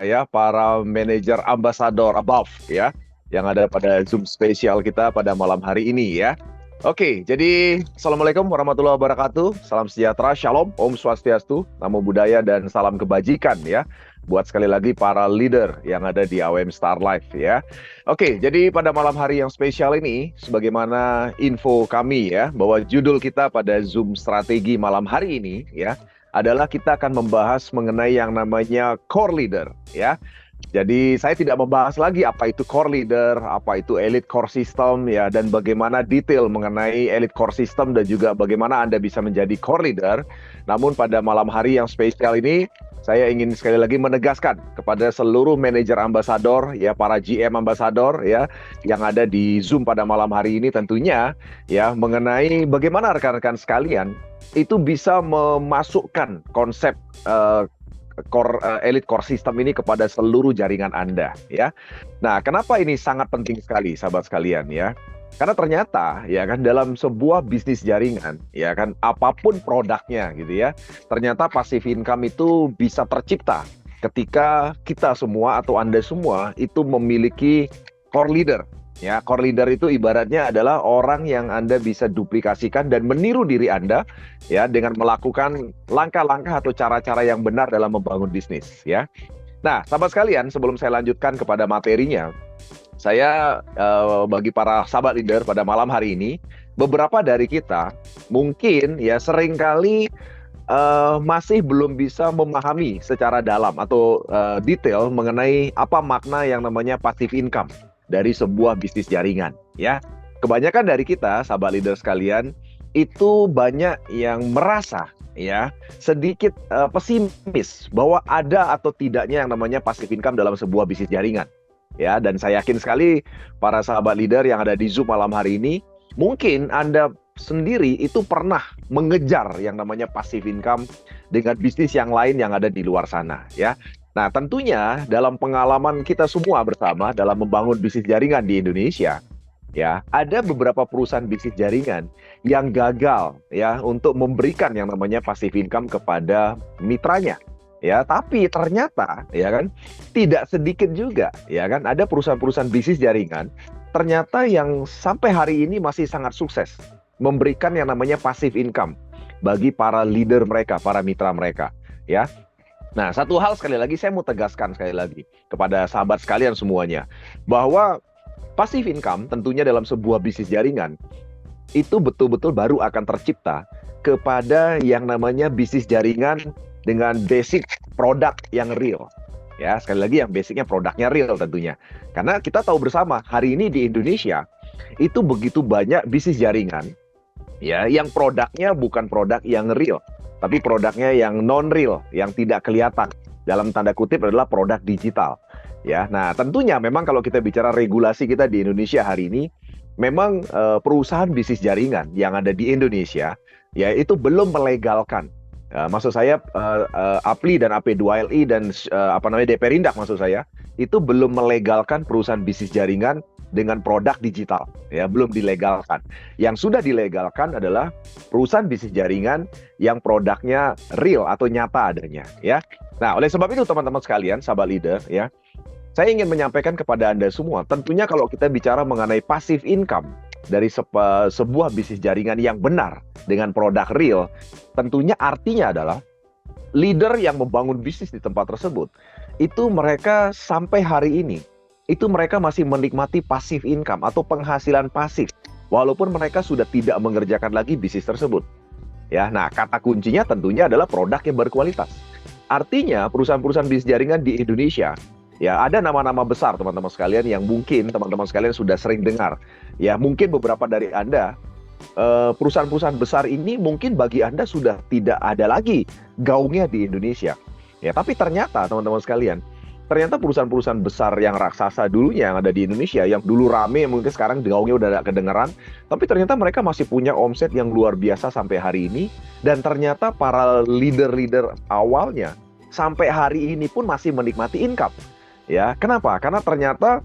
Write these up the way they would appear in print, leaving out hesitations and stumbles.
ya para manajer ambasador above ya yang ada pada Zoom spesial kita pada malam hari ini ya. Oke, jadi Assalamualaikum warahmatullahi wabarakatuh. Salam sejahtera, Shalom, Om Swastiastu, Namo Buddhaya, dan salam kebajikan ya. Buat sekali lagi para leader yang ada di AWM Star Life ya. Oke, jadi pada malam hari yang spesial ini, sebagaimana info kami ya, bahwa judul kita pada Zoom strategi malam hari ini ya, adalah kita akan membahas mengenai yang namanya core leader ya. Jadi saya tidak membahas lagi apa itu core leader, apa itu elite core system ya, dan bagaimana detail mengenai elite core system dan juga bagaimana Anda bisa menjadi core leader. Namun pada malam hari yang spesial ini saya ingin sekali lagi menegaskan kepada seluruh manajer ambasador ya, para GM ambasador ya yang ada di Zoom pada malam hari ini tentunya ya, mengenai bagaimana rekan-rekan sekalian itu bisa memasukkan konsep elite core system ini kepada seluruh jaringan Anda ya. Nah, kenapa ini sangat penting sekali sahabat sekalian ya? Karena ternyata ya kan dalam sebuah bisnis jaringan ya kan, apapun produknya gitu ya, ternyata passive income itu bisa tercipta ketika kita semua atau Anda semua itu memiliki core leader. Ya, core leader itu ibaratnya adalah orang yang Anda bisa duplikasikan dan meniru diri Anda ya dengan melakukan langkah-langkah atau cara-cara yang benar dalam membangun bisnis ya. Nah, sahabat sekalian, sebelum saya lanjutkan kepada materinya, saya bagi para sahabat leader pada malam hari ini, beberapa dari kita mungkin ya seringkali masih belum bisa memahami secara dalam atau detail mengenai apa makna yang namanya passive income dari sebuah bisnis jaringan ya. Kebanyakan dari kita sahabat leader sekalian itu banyak yang merasa ya sedikit pesimis bahwa ada atau tidaknya yang namanya passive income dalam sebuah bisnis jaringan ya. Dan saya yakin sekali para sahabat leader yang ada di Zoom malam hari ini, mungkin Anda sendiri itu pernah mengejar yang namanya passive income dengan bisnis yang lain yang ada di luar sana ya. Nah, tentunya dalam pengalaman kita semua bersama dalam membangun bisnis jaringan di Indonesia, ya, ada beberapa perusahaan bisnis jaringan yang gagal ya untuk memberikan yang namanya passive income kepada mitranya. Ya, tapi ternyata ya kan tidak sedikit juga ya kan ada perusahaan-perusahaan bisnis jaringan ternyata yang sampai hari ini masih sangat sukses memberikan yang namanya passive income bagi para leader mereka, para mitra mereka ya. Nah, satu hal sekali lagi saya mau tegaskan sekali lagi kepada sahabat sekalian semuanya, bahwa passive income tentunya dalam sebuah bisnis jaringan itu betul-betul baru akan tercipta kepada yang namanya bisnis jaringan dengan basic produk yang real. Ya, sekali lagi yang basicnya produknya real tentunya. Karena kita tahu bersama hari ini di Indonesia itu begitu banyak bisnis jaringan ya yang produknya bukan produk yang real, tapi produknya yang non-real, yang tidak kelihatan. Dalam tanda kutip adalah produk digital. Ya, nah tentunya memang kalau kita bicara regulasi kita di Indonesia hari ini, memang perusahaan bisnis jaringan yang ada di Indonesia, ya itu belum melegalkan. Maksud saya APLI dan AP2LI dan DPRindak maksud saya, itu belum melegalkan perusahaan bisnis jaringan dengan produk digital, ya belum dilegalkan. Yang sudah dilegalkan adalah perusahaan bisnis jaringan yang produknya real atau nyata adanya, ya. Nah, oleh sebab itu teman-teman sekalian, sahabat leader, ya, saya ingin menyampaikan kepada Anda semua, tentunya kalau kita bicara mengenai passive income dari sebuah bisnis jaringan yang benar dengan produk real, tentunya artinya adalah leader yang membangun bisnis di tempat tersebut, itu mereka sampai hari ini itu mereka masih menikmati passive income atau penghasilan pasif walaupun mereka sudah tidak mengerjakan lagi bisnis tersebut. Ya, nah kata kuncinya tentunya adalah produk yang berkualitas. Artinya perusahaan-perusahaan bisnis jaringan di Indonesia, ya ada nama-nama besar teman-teman sekalian yang mungkin teman-teman sekalian sudah sering dengar. Ya, mungkin beberapa dari Anda perusahaan-perusahaan besar ini mungkin bagi Anda sudah tidak ada lagi gaungnya di Indonesia. Ya, tapi ternyata teman-teman sekalian, ternyata perusahaan-perusahaan besar yang raksasa dulunya yang ada di Indonesia, yang dulu rame mungkin sekarang gaungnya udah gak kedengeran, tapi ternyata mereka masih punya omset yang luar biasa sampai hari ini, dan ternyata para leader-leader awalnya sampai hari ini pun masih menikmati income. Ya, kenapa? Karena ternyata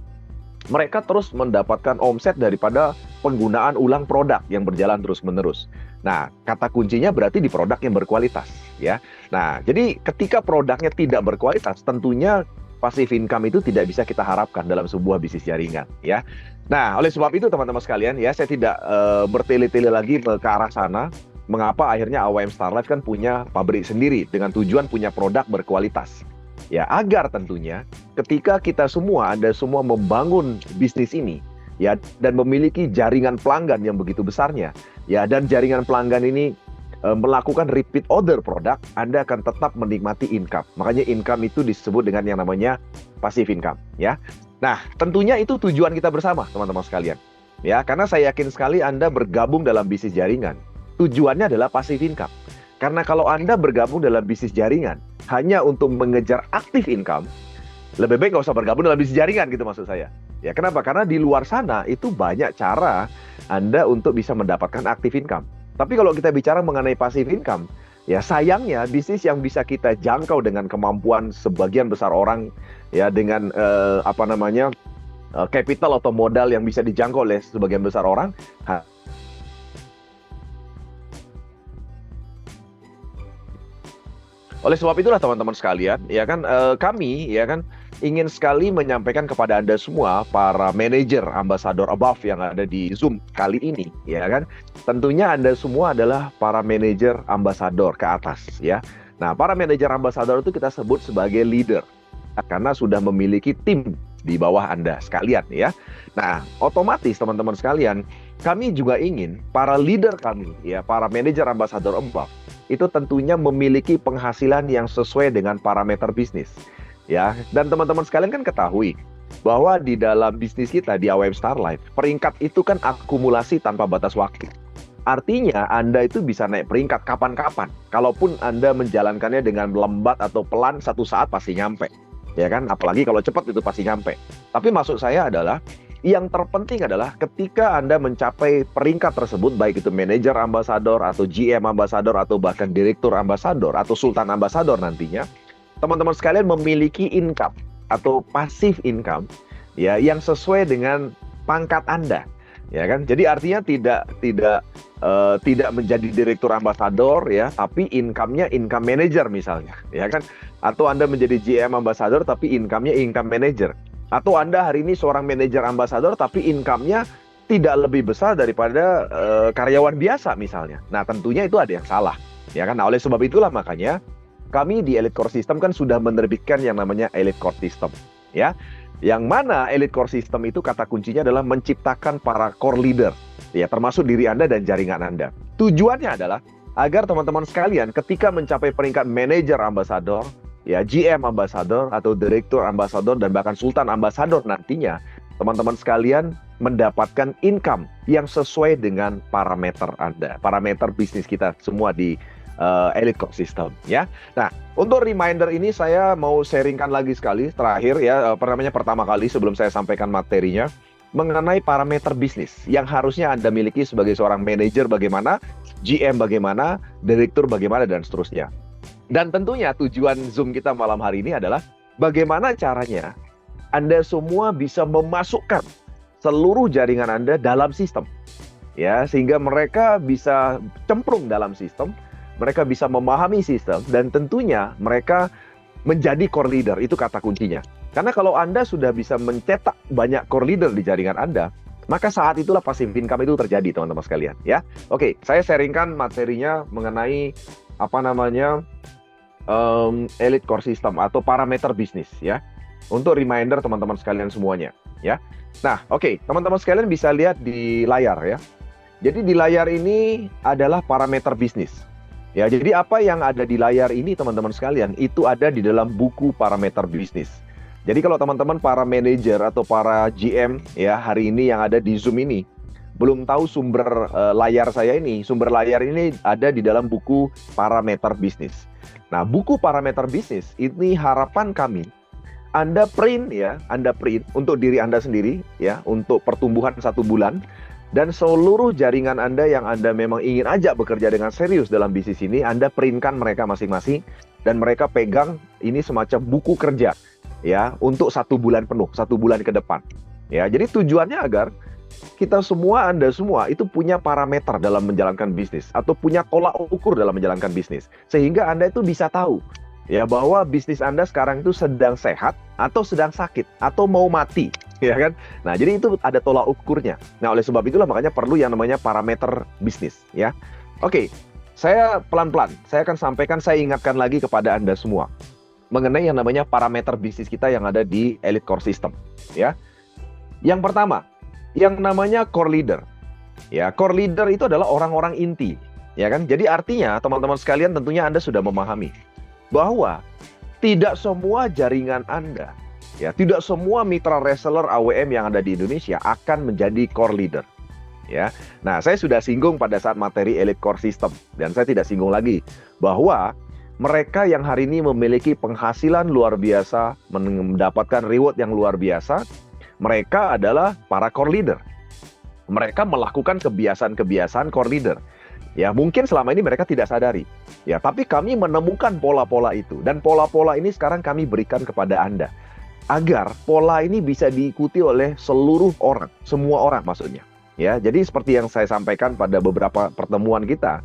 mereka terus mendapatkan omset daripada penggunaan ulang produk yang berjalan terus-menerus. Nah, kata kuncinya berarti di produk yang berkualitas, ya. Nah, jadi ketika produknya tidak berkualitas, tentunya passive income itu tidak bisa kita harapkan dalam sebuah bisnis jaringan, ya. Nah, oleh sebab itu teman-teman sekalian, ya, saya tidak bertele-tele lagi ke arah sana. Mengapa akhirnya AWM Star Life kan punya pabrik sendiri dengan tujuan punya produk berkualitas. Ya, agar tentunya ketika kita semua, Anda semua membangun bisnis ini, ya, dan memiliki jaringan pelanggan yang begitu besarnya, ya, dan jaringan pelanggan ini melakukan repeat order produk, Anda akan tetap menikmati income. Makanya income itu disebut dengan yang namanya passive income, ya. Nah, tentunya itu tujuan kita bersama, teman-teman sekalian. Ya, karena saya yakin sekali Anda bergabung dalam bisnis jaringan, tujuannya adalah passive income. Karena kalau Anda bergabung dalam bisnis jaringan hanya untuk mengejar active income, lebih baik nggak usah bergabung dalam bisnis jaringan gitu maksud saya. Ya, kenapa? Karena di luar sana itu banyak cara Anda untuk bisa mendapatkan active income. Tapi kalau kita bicara mengenai passive income, ya sayangnya bisnis yang bisa kita jangkau dengan kemampuan sebagian besar orang, ya, dengan capital atau modal yang bisa dijangkau oleh sebagian besar orang. Oleh sebab itulah teman-teman sekalian, ya kan, kami, ya kan, ingin sekali menyampaikan kepada Anda semua para manajer ambassador above yang ada di Zoom kali ini, ya kan. Tentunya Anda semua adalah para manajer ambassador ke atas, ya. Nah, para manajer ambassador itu kita sebut sebagai leader karena sudah memiliki tim di bawah Anda sekalian, ya. Nah, otomatis teman-teman sekalian, kami juga ingin para leader kami, ya, para manajer ambassador above itu tentunya memiliki penghasilan yang sesuai dengan parameter bisnis, ya. Dan teman-teman sekalian kan ketahui bahwa di dalam bisnis kita di AWM Star Life, peringkat itu kan akumulasi tanpa batas waktu. Artinya Anda itu bisa naik peringkat kapan-kapan. Kalaupun Anda menjalankannya dengan lambat atau pelan, satu saat pasti nyampe, ya kan? Apalagi kalau cepat itu pasti nyampe. Tapi maksud saya adalah yang terpenting adalah ketika Anda mencapai peringkat tersebut, baik itu manajer ambasador atau GM ambasador atau bahkan direktur ambasador atau sultan ambasador nantinya, teman-teman sekalian memiliki income atau passive income, ya, yang sesuai dengan pangkat Anda, ya kan? Jadi artinya tidak menjadi direktur ambasador, ya, tapi income-nya income manager misalnya, ya kan? Atau Anda menjadi GM ambasador tapi income-nya income manager. Atau Anda hari ini seorang manajer ambasador tapi income-nya tidak lebih besar daripada karyawan biasa misalnya. Nah, tentunya itu ada yang salah, ya kan? Nah, oleh sebab itulah makanya kami di Elite Core System kan sudah menerbitkan yang namanya Elite Core System, ya. Yang mana Elite Core System itu kata kuncinya adalah menciptakan para core leader, ya, termasuk diri Anda dan jaringan Anda. Tujuannya adalah agar teman-teman sekalian ketika mencapai peringkat manajer ambasador, ya, GM ambasador atau direktur ambasador dan bahkan sultan ambasador nantinya, teman-teman sekalian mendapatkan income yang sesuai dengan parameter Anda, parameter bisnis kita semua di Elite Core System, ya. Nah, untuk reminder ini saya mau sharingkan lagi sekali terakhir, ya, pertama kali sebelum saya sampaikan materinya mengenai parameter bisnis yang harusnya Anda miliki sebagai seorang manajer bagaimana, GM bagaimana, direktur bagaimana dan seterusnya. Dan tentunya tujuan Zoom kita malam hari ini adalah bagaimana caranya Anda semua bisa memasukkan seluruh jaringan Anda dalam sistem, ya, sehingga mereka bisa cemplung dalam sistem, mereka bisa memahami sistem, dan tentunya mereka menjadi core leader. Itu kata kuncinya. Karena kalau Anda sudah bisa mencetak banyak core leader di jaringan Anda, maka saat itulah passive income itu terjadi, teman-teman sekalian, ya. Oke, saya sharingkan materinya mengenai Elite Core System atau parameter bisnis, ya, untuk reminder teman-teman sekalian semuanya, ya. Nah, oke, teman-teman sekalian bisa lihat di layar, ya. Jadi di layar ini adalah parameter bisnis, ya. Jadi apa yang ada di layar ini teman-teman sekalian itu ada di dalam buku parameter bisnis. Jadi kalau teman-teman para manajer atau para GM, ya, hari ini yang ada di Zoom ini belum tahu sumber layar saya ini, sumber layar ini ada di dalam buku parameter bisnis. Nah, buku parameter bisnis ini harapan kami Anda print, ya, Anda print untuk diri Anda sendiri, ya, untuk pertumbuhan 1 bulan, dan seluruh jaringan Anda yang Anda memang ingin ajak bekerja dengan serius dalam bisnis ini, Anda printkan mereka masing-masing dan mereka pegang ini semacam buku kerja, ya, untuk 1 bulan penuh, 1 bulan ke depan, ya. Jadi tujuannya agar kita semua, Anda semua itu punya parameter dalam menjalankan bisnis atau punya tolak ukur dalam menjalankan bisnis, sehingga Anda itu bisa tahu ya bahwa bisnis Anda sekarang itu sedang sehat atau sedang sakit atau mau mati, ya kan? Nah, jadi itu ada tolak ukurnya. Nah, oleh sebab itulah makanya perlu yang namanya parameter bisnis, ya. Oke, saya pelan-pelan, saya akan sampaikan, saya ingatkan lagi kepada Anda semua mengenai yang namanya parameter bisnis kita yang ada di Elite Core System, ya. Yang pertama, yang namanya core leader. Ya, core leader itu adalah orang-orang inti, ya kan? Jadi artinya teman-teman sekalian tentunya Anda sudah memahami bahwa tidak semua jaringan Anda, ya, tidak semua mitra reseller AWM yang ada di Indonesia akan menjadi core leader. Ya, nah saya sudah singgung pada saat materi Elite Core System dan saya tidak singgung lagi bahwa mereka yang hari ini memiliki penghasilan luar biasa, mendapatkan reward yang luar biasa, mereka adalah para core leader. Mereka melakukan kebiasaan-kebiasaan core leader. Ya, mungkin selama ini mereka tidak sadari. Ya, tapi kami menemukan pola-pola itu dan pola-pola ini sekarang kami berikan kepada Anda agar pola ini bisa diikuti oleh seluruh orang, semua orang maksudnya. Ya, jadi seperti yang saya sampaikan pada beberapa pertemuan kita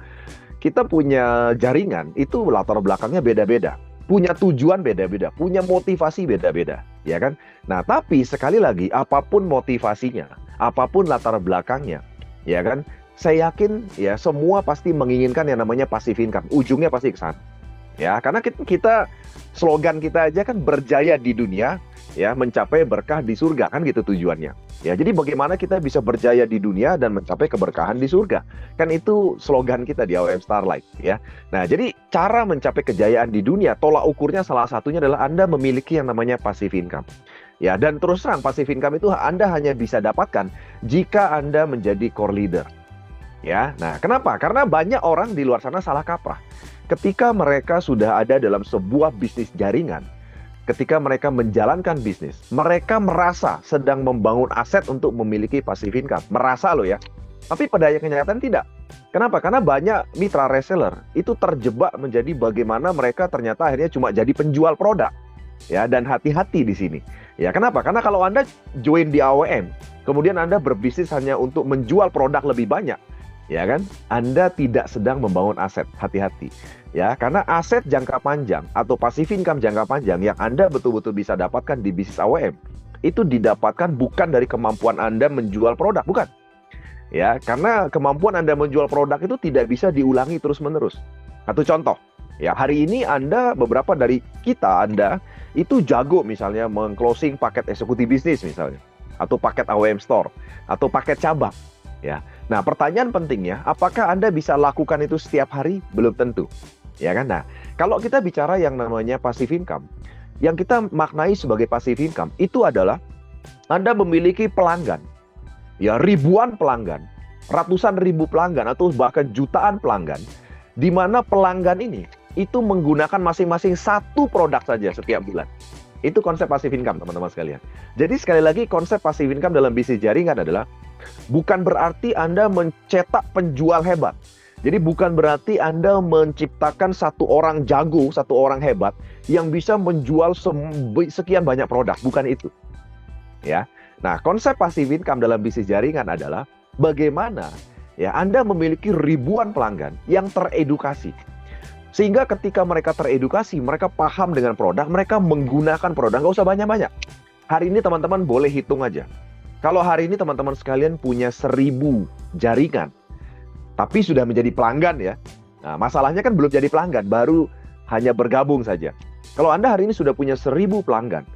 punya jaringan itu latar belakangnya beda-beda, punya tujuan beda-beda, punya motivasi beda-beda, ya kan? Nah, tapi sekali lagi apapun motivasinya, apapun latar belakangnya, ya kan? Saya yakin ya semua pasti menginginkan yang namanya passive income. Ujungnya pasti ke sana. Ya, karena kita slogan kita aja kan berjaya di dunia, ya, mencapai berkah di surga, kan gitu tujuannya. Ya, jadi bagaimana kita bisa berjaya di dunia dan mencapai keberkahan di surga? Kan itu slogan kita di AWM Starlight, ya. Nah, jadi cara mencapai kejayaan di dunia, tolak ukurnya salah satunya adalah Anda memiliki yang namanya passive income. Ya, dan terus terang passive income itu Anda hanya bisa dapatkan jika Anda menjadi core leader. Ya, nah kenapa? Karena banyak orang di luar sana salah kaprah. Ketika mereka sudah ada dalam sebuah bisnis jaringan, ketika mereka menjalankan bisnis, mereka merasa sedang membangun aset untuk memiliki passive income. Merasa loh ya. Tapi pada kenyataan tidak. Kenapa? Karena banyak mitra reseller itu terjebak menjadi bagaimana mereka ternyata akhirnya cuma jadi penjual produk. Ya, dan hati-hati di sini. Ya, kenapa? Karena kalau Anda join di AWM, kemudian Anda berbisnis hanya untuk menjual produk lebih banyak, ya kan? Anda tidak sedang membangun aset, hati-hati. Ya, karena aset jangka panjang atau passive income jangka panjang yang Anda betul-betul bisa dapatkan di bisnis AWM, itu didapatkan bukan dari kemampuan Anda menjual produk, bukan. Ya, karena kemampuan Anda menjual produk itu tidak bisa diulangi terus-menerus. Satu contoh, ya, hari ini Anda, beberapa dari kita, Anda itu jago misalnya meng-closing paket eksekutif bisnis misalnya, atau paket AWM Store, atau paket cabang. Ya, nah pertanyaan pentingnya, apakah Anda bisa lakukan itu setiap hari? Belum tentu, ya kan? Nah, kalau kita bicara yang namanya passive income, yang kita maknai sebagai passive income itu adalah Anda memiliki pelanggan, ya ribuan pelanggan, ratusan ribu pelanggan atau bahkan jutaan pelanggan, di mana pelanggan ini itu menggunakan masing-masing satu produk saja setiap bulan. Itu konsep passive income, teman-teman sekalian. Jadi sekali lagi konsep passive income dalam bisnis jaringan adalah bukan berarti Anda mencetak penjual hebat. Jadi bukan berarti Anda menciptakan satu orang jago, satu orang hebat yang bisa menjual sekian banyak produk. Bukan itu. Ya. Nah, konsep passive income dalam bisnis jaringan adalah bagaimana ya Anda memiliki ribuan pelanggan yang teredukasi. Sehingga ketika mereka teredukasi, mereka paham dengan produk, mereka menggunakan produk, nggak usah banyak-banyak. Hari ini teman-teman boleh hitung aja. Kalau hari ini teman-teman sekalian punya 1000 jaringan, tapi sudah menjadi pelanggan ya. Nah, masalahnya kan belum jadi pelanggan, baru hanya bergabung saja. Kalau Anda hari ini sudah punya 1000 pelanggan,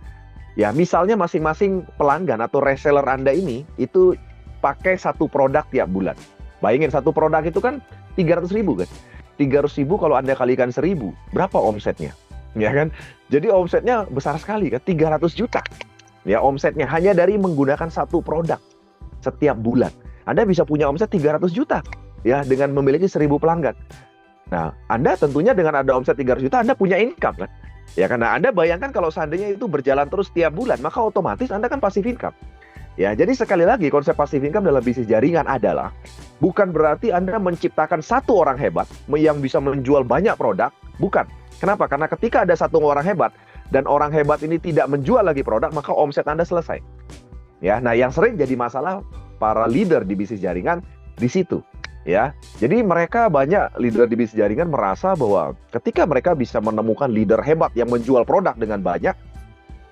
ya misalnya masing-masing pelanggan atau reseller Anda ini, itu pakai satu produk tiap bulan. Bayangin satu produk itu kan 300.000 kan. 300.000 kalau Anda kalikan 1000, berapa omsetnya? Ya kan? Jadi omsetnya besar sekali kan, 300 juta. Ya, omsetnya hanya dari menggunakan satu produk setiap bulan. Anda bisa punya omset 300 juta ya dengan memiliki 1000 pelanggan. Nah, Anda tentunya dengan ada omset 300 juta Anda punya income kan? Ya, karena Anda bayangkan kalau seandainya itu berjalan terus tiap bulan, maka otomatis Anda kan passive income. Ya, jadi sekali lagi konsep passive income dalam bisnis jaringan adalah bukan berarti Anda menciptakan satu orang hebat yang bisa menjual banyak produk, bukan. Kenapa? Karena ketika ada satu orang hebat dan orang hebat ini tidak menjual lagi produk, maka omset Anda selesai. Ya, nah yang sering jadi masalah para leader di bisnis jaringan di situ. ya. Jadi mereka banyak leader di bisnis jaringan merasa bahwa ketika mereka bisa menemukan leader hebat yang menjual produk dengan banyak,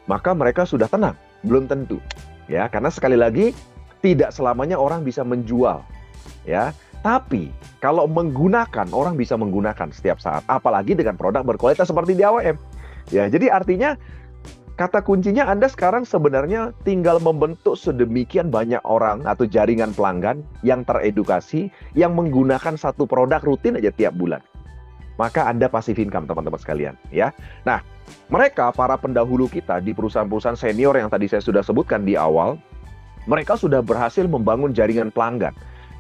maka mereka sudah tenang. Belum tentu, ya, karena sekali lagi tidak selamanya orang bisa menjual, ya. Tapi kalau menggunakan, orang bisa menggunakan setiap saat, apalagi dengan produk berkualitas seperti di AWM. Ya, jadi artinya kata kuncinya Anda sekarang sebenarnya tinggal membentuk sedemikian banyak orang atau jaringan pelanggan yang teredukasi, yang menggunakan satu produk rutin aja tiap bulan. Maka Anda passive income, teman-teman sekalian, ya. Nah, mereka para pendahulu kita di perusahaan-perusahaan senior yang tadi saya sudah sebutkan di awal, mereka sudah berhasil membangun jaringan pelanggan.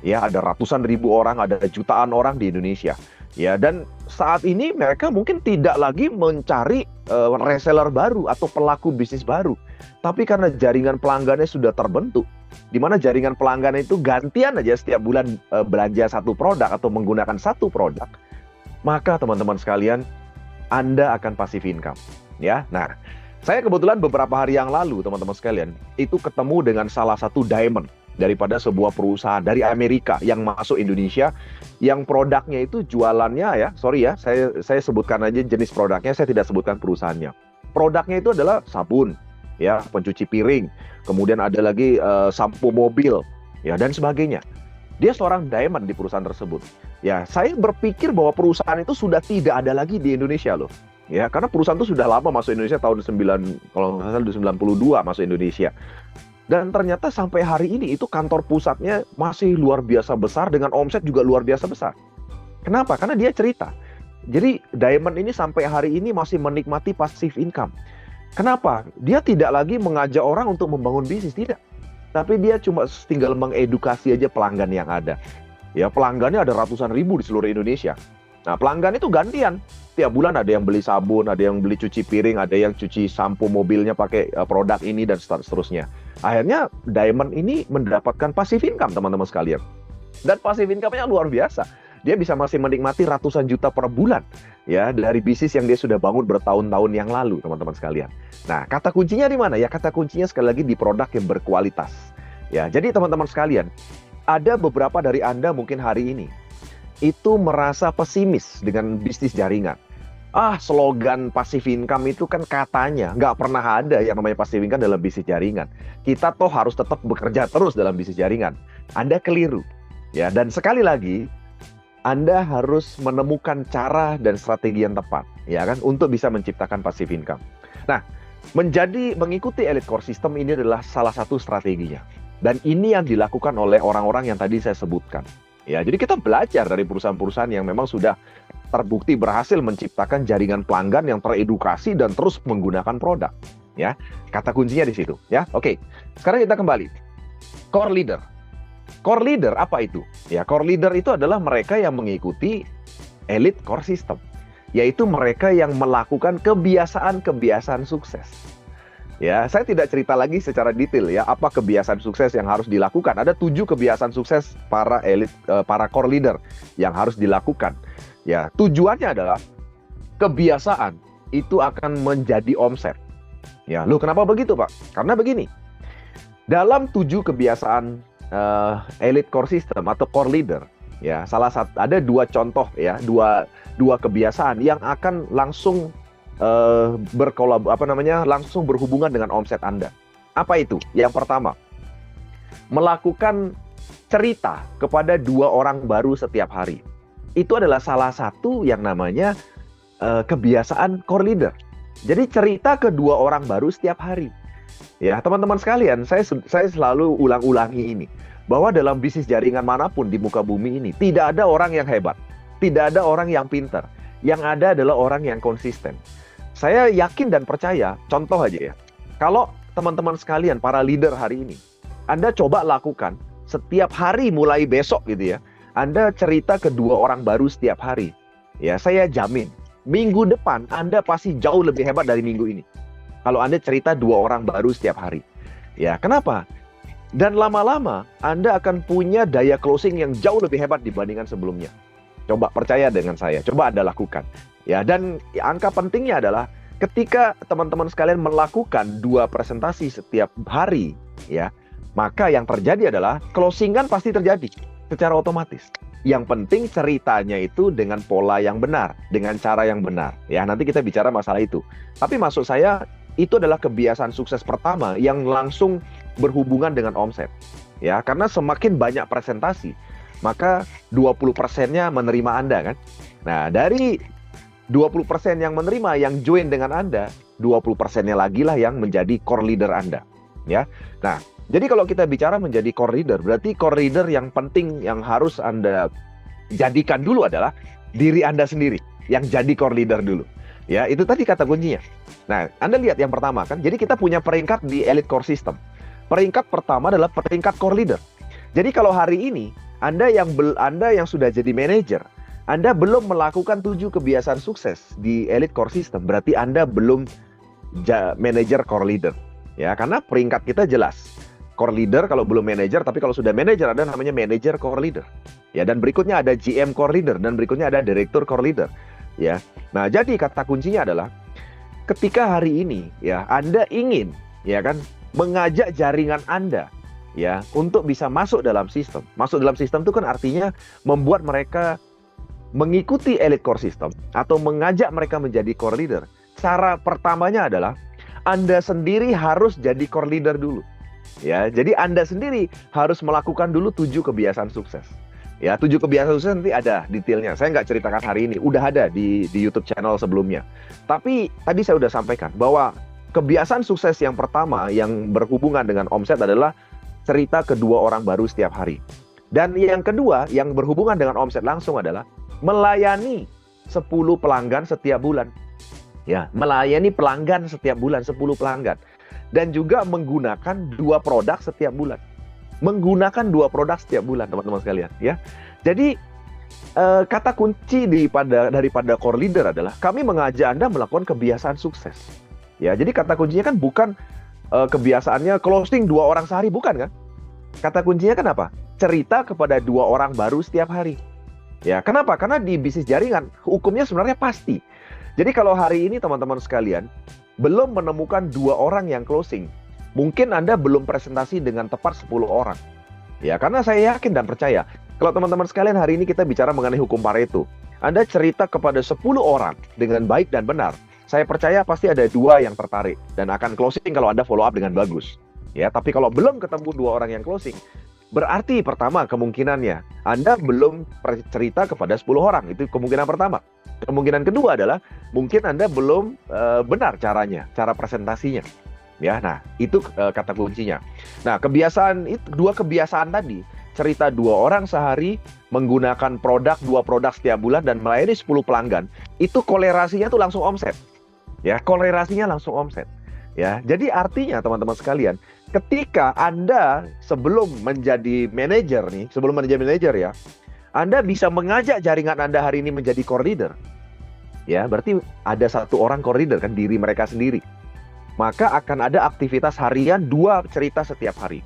Ya, ada ratusan ribu orang, ada jutaan orang di Indonesia. Ya, dan saat ini mereka mungkin tidak lagi mencari reseller baru atau pelaku bisnis baru. Tapi karena jaringan pelanggannya sudah terbentuk, di mana jaringan pelanggan itu gantian aja setiap bulan belanja satu produk atau menggunakan satu produk, maka teman-teman sekalian, Anda akan passive income. Ya, nah, saya kebetulan beberapa hari yang lalu, teman-teman sekalian, itu ketemu dengan salah satu diamond daripada sebuah perusahaan dari Amerika yang masuk Indonesia, yang produknya itu jualannya ya, sorry ya, saya sebutkan aja jenis produknya, saya tidak sebutkan perusahaannya. Produknya itu adalah sabun, ya, pencuci piring, kemudian ada lagi sampo mobil, ya, dan sebagainya. Dia seorang diamond di perusahaan tersebut. Ya, saya berpikir bahwa perusahaan itu sudah tidak ada lagi di Indonesia loh. Ya, karena perusahaan itu sudah lama masuk Indonesia, tahun 92 masuk Indonesia. Dan ternyata sampai hari ini itu kantor pusatnya masih luar biasa besar dengan omset juga luar biasa besar. Kenapa? Karena dia cerita. Jadi Diamond ini sampai hari ini masih menikmati passive income. Kenapa? Dia tidak lagi mengajak orang untuk membangun bisnis, tidak. Tapi dia cuma tinggal mengedukasi aja pelanggan yang ada. Ya, pelanggannya ada ratusan ribu di seluruh Indonesia. Nah, pelanggan itu gantian. Tiap bulan ada yang beli sabun, ada yang beli cuci piring, ada yang cuci sampo mobilnya pakai produk ini, dan seterusnya. Akhirnya Diamond ini mendapatkan passive income, teman-teman sekalian. Dan passive income-nya luar biasa. Dia bisa masih menikmati ratusan juta per bulan, ya, dari bisnis yang dia sudah bangun bertahun-tahun yang lalu, teman-teman sekalian. Nah, kata kuncinya di mana? Ya, kata kuncinya sekali lagi di produk yang berkualitas. Ya, jadi teman-teman sekalian, ada beberapa dari Anda mungkin hari ini itu merasa pesimis dengan bisnis jaringan. Slogan passive income itu kan katanya nggak pernah ada yang namanya passive income dalam bisnis jaringan. Kita toh harus tetap bekerja terus dalam bisnis jaringan. Anda keliru. Ya, dan sekali lagi, Anda harus menemukan cara dan strategi yang tepat, ya kan, untuk bisa menciptakan passive income. Nah, mengikuti Elite Core System ini adalah salah satu strateginya. Dan ini yang dilakukan oleh orang-orang yang tadi saya sebutkan. Ya, jadi kita belajar dari perusahaan-perusahaan yang memang sudah terbukti berhasil menciptakan jaringan pelanggan yang teredukasi dan terus menggunakan produk. Ya, kata kuncinya di situ. Ya, oke. Sekarang kita kembali. Core leader. Core leader apa itu? Ya, core leader itu adalah mereka yang mengikuti Elite Core System, yaitu mereka yang melakukan kebiasaan-kebiasaan sukses. Ya, saya tidak cerita lagi secara detail ya apa kebiasaan sukses yang harus dilakukan. Ada 7 kebiasaan sukses para core leader yang harus dilakukan. Ya, tujuannya adalah kebiasaan itu akan menjadi omset. Ya, loh, kenapa begitu, Pak? Karena begini. Dalam 7 kebiasaan Elite Core System atau core leader, ya, ada 2 contoh ya, dua kebiasaan yang akan langsung langsung berhubungan dengan omset Anda. Apa itu? Yang pertama, melakukan cerita kepada 2 orang baru setiap hari. Itu adalah salah satu yang namanya kebiasaan core leader. Jadi cerita ke 2 orang baru setiap hari. Ya, teman-teman sekalian, saya selalu ulang-ulangi ini, bahwa dalam bisnis jaringan manapun di muka bumi ini, tidak ada orang yang hebat, tidak ada orang yang pintar. Yang ada adalah orang yang konsisten. Saya yakin dan percaya, contoh aja ya, kalau teman-teman sekalian, para leader hari ini, Anda coba lakukan setiap hari mulai besok gitu ya, Anda cerita ke 2 orang baru setiap hari. Ya, saya jamin, minggu depan Anda pasti jauh lebih hebat dari minggu ini. Kalau Anda cerita 2 orang baru setiap hari. Ya, kenapa? Dan lama-lama Anda akan punya daya closing yang jauh lebih hebat dibandingkan sebelumnya. Coba percaya dengan saya, coba Anda lakukan. Ya, dan angka pentingnya adalah ketika teman-teman sekalian melakukan 2 presentasi setiap hari, ya, maka yang terjadi adalah closingan pasti terjadi secara otomatis. Yang penting ceritanya itu dengan pola yang benar, dengan cara yang benar. Ya, nanti kita bicara masalah itu. Tapi maksud saya, itu adalah kebiasaan sukses pertama yang langsung berhubungan dengan omset. Ya, karena semakin banyak presentasi, maka 20%-nya menerima Anda kan. Nah, dari 20% yang menerima, yang join dengan Anda, 20%-nya lagi lah yang menjadi core leader Anda. Ya. Nah, jadi kalau kita bicara menjadi core leader, berarti core leader yang penting yang harus Anda jadikan dulu adalah diri Anda sendiri, yang jadi core leader dulu. Ya, itu tadi kata kuncinya. Nah, Anda lihat yang pertama kan, jadi kita punya peringkat di Elite Core System. Peringkat pertama adalah peringkat core leader. Jadi kalau hari ini Anda yang sudah jadi manajer, Anda belum melakukan 7 kebiasaan sukses di Elite Core System, berarti Anda belum manajer core leader. Ya, karena peringkat kita jelas. Core leader kalau belum manajer, tapi kalau sudah manajer ada namanya manager core leader. Ya, dan berikutnya ada GM core leader, dan berikutnya ada direktur core leader. Ya. Nah, jadi kata kuncinya adalah ketika hari ini ya Anda ingin ya kan mengajak jaringan Anda ya untuk bisa masuk dalam sistem. Masuk dalam sistem itu kan artinya membuat mereka mengikuti Elite Core System atau mengajak mereka menjadi core leader. Cara pertamanya adalah Anda sendiri harus jadi core leader dulu. Ya, jadi Anda sendiri harus melakukan dulu 7 kebiasaan sukses. Ya, 7 kebiasaan sukses nanti ada detailnya. Saya nggak ceritakan hari ini, udah ada di YouTube channel sebelumnya. Tapi tadi saya udah sampaikan bahwa kebiasaan sukses yang pertama yang berhubungan dengan omset adalah cerita kedua orang baru setiap hari. Dan yang kedua yang berhubungan dengan omset langsung adalah melayani 10 pelanggan setiap bulan. Ya, melayani pelanggan setiap bulan, 10 pelanggan. Dan juga menggunakan 2 produk setiap bulan. Menggunakan 2 produk setiap bulan, teman-teman sekalian. Ya, jadi kata kunci daripada core leader adalah kami mengajak Anda melakukan kebiasaan sukses. Ya, jadi kata kuncinya kan bukan kebiasaannya closing 2 orang sehari, bukan kan? Kata kuncinya kan apa? Cerita kepada 2 orang baru setiap hari. Ya, kenapa? Karena di bisnis jaringan hukumnya sebenarnya pasti. Jadi kalau hari ini teman-teman sekalian belum menemukan 2 orang yang closing, mungkin Anda belum presentasi dengan tepat 10 orang. Ya, karena saya yakin dan percaya, kalau teman-teman sekalian hari ini kita bicara mengenai hukum Pareto, Anda cerita kepada 10 orang dengan baik dan benar, saya percaya pasti ada 2 yang tertarik dan akan closing kalau Anda follow up dengan bagus. Ya, tapi kalau belum ketemu 2 orang yang closing, berarti pertama kemungkinannya Anda belum cerita kepada 10 orang, itu kemungkinan pertama. Kemungkinan kedua adalah mungkin Anda belum benar caranya, cara presentasinya. Ya, nah itu kata kuncinya. Nah, kebiasaan itu 2 kebiasaan tadi, cerita 2 orang sehari, menggunakan 2 produk setiap bulan dan melayani 10 pelanggan, itu kolerasinya tuh langsung omset. Ya, kolerasinya langsung omset. Ya, jadi artinya teman-teman sekalian, ketika Anda sebelum menjadi manajer nih, sebelum menjadi manajer ya, Anda bisa mengajak jaringan Anda hari ini menjadi core leader. Ya, berarti ada 1 orang core leader kan, diri mereka sendiri. Maka akan ada aktivitas harian 2 cerita setiap hari.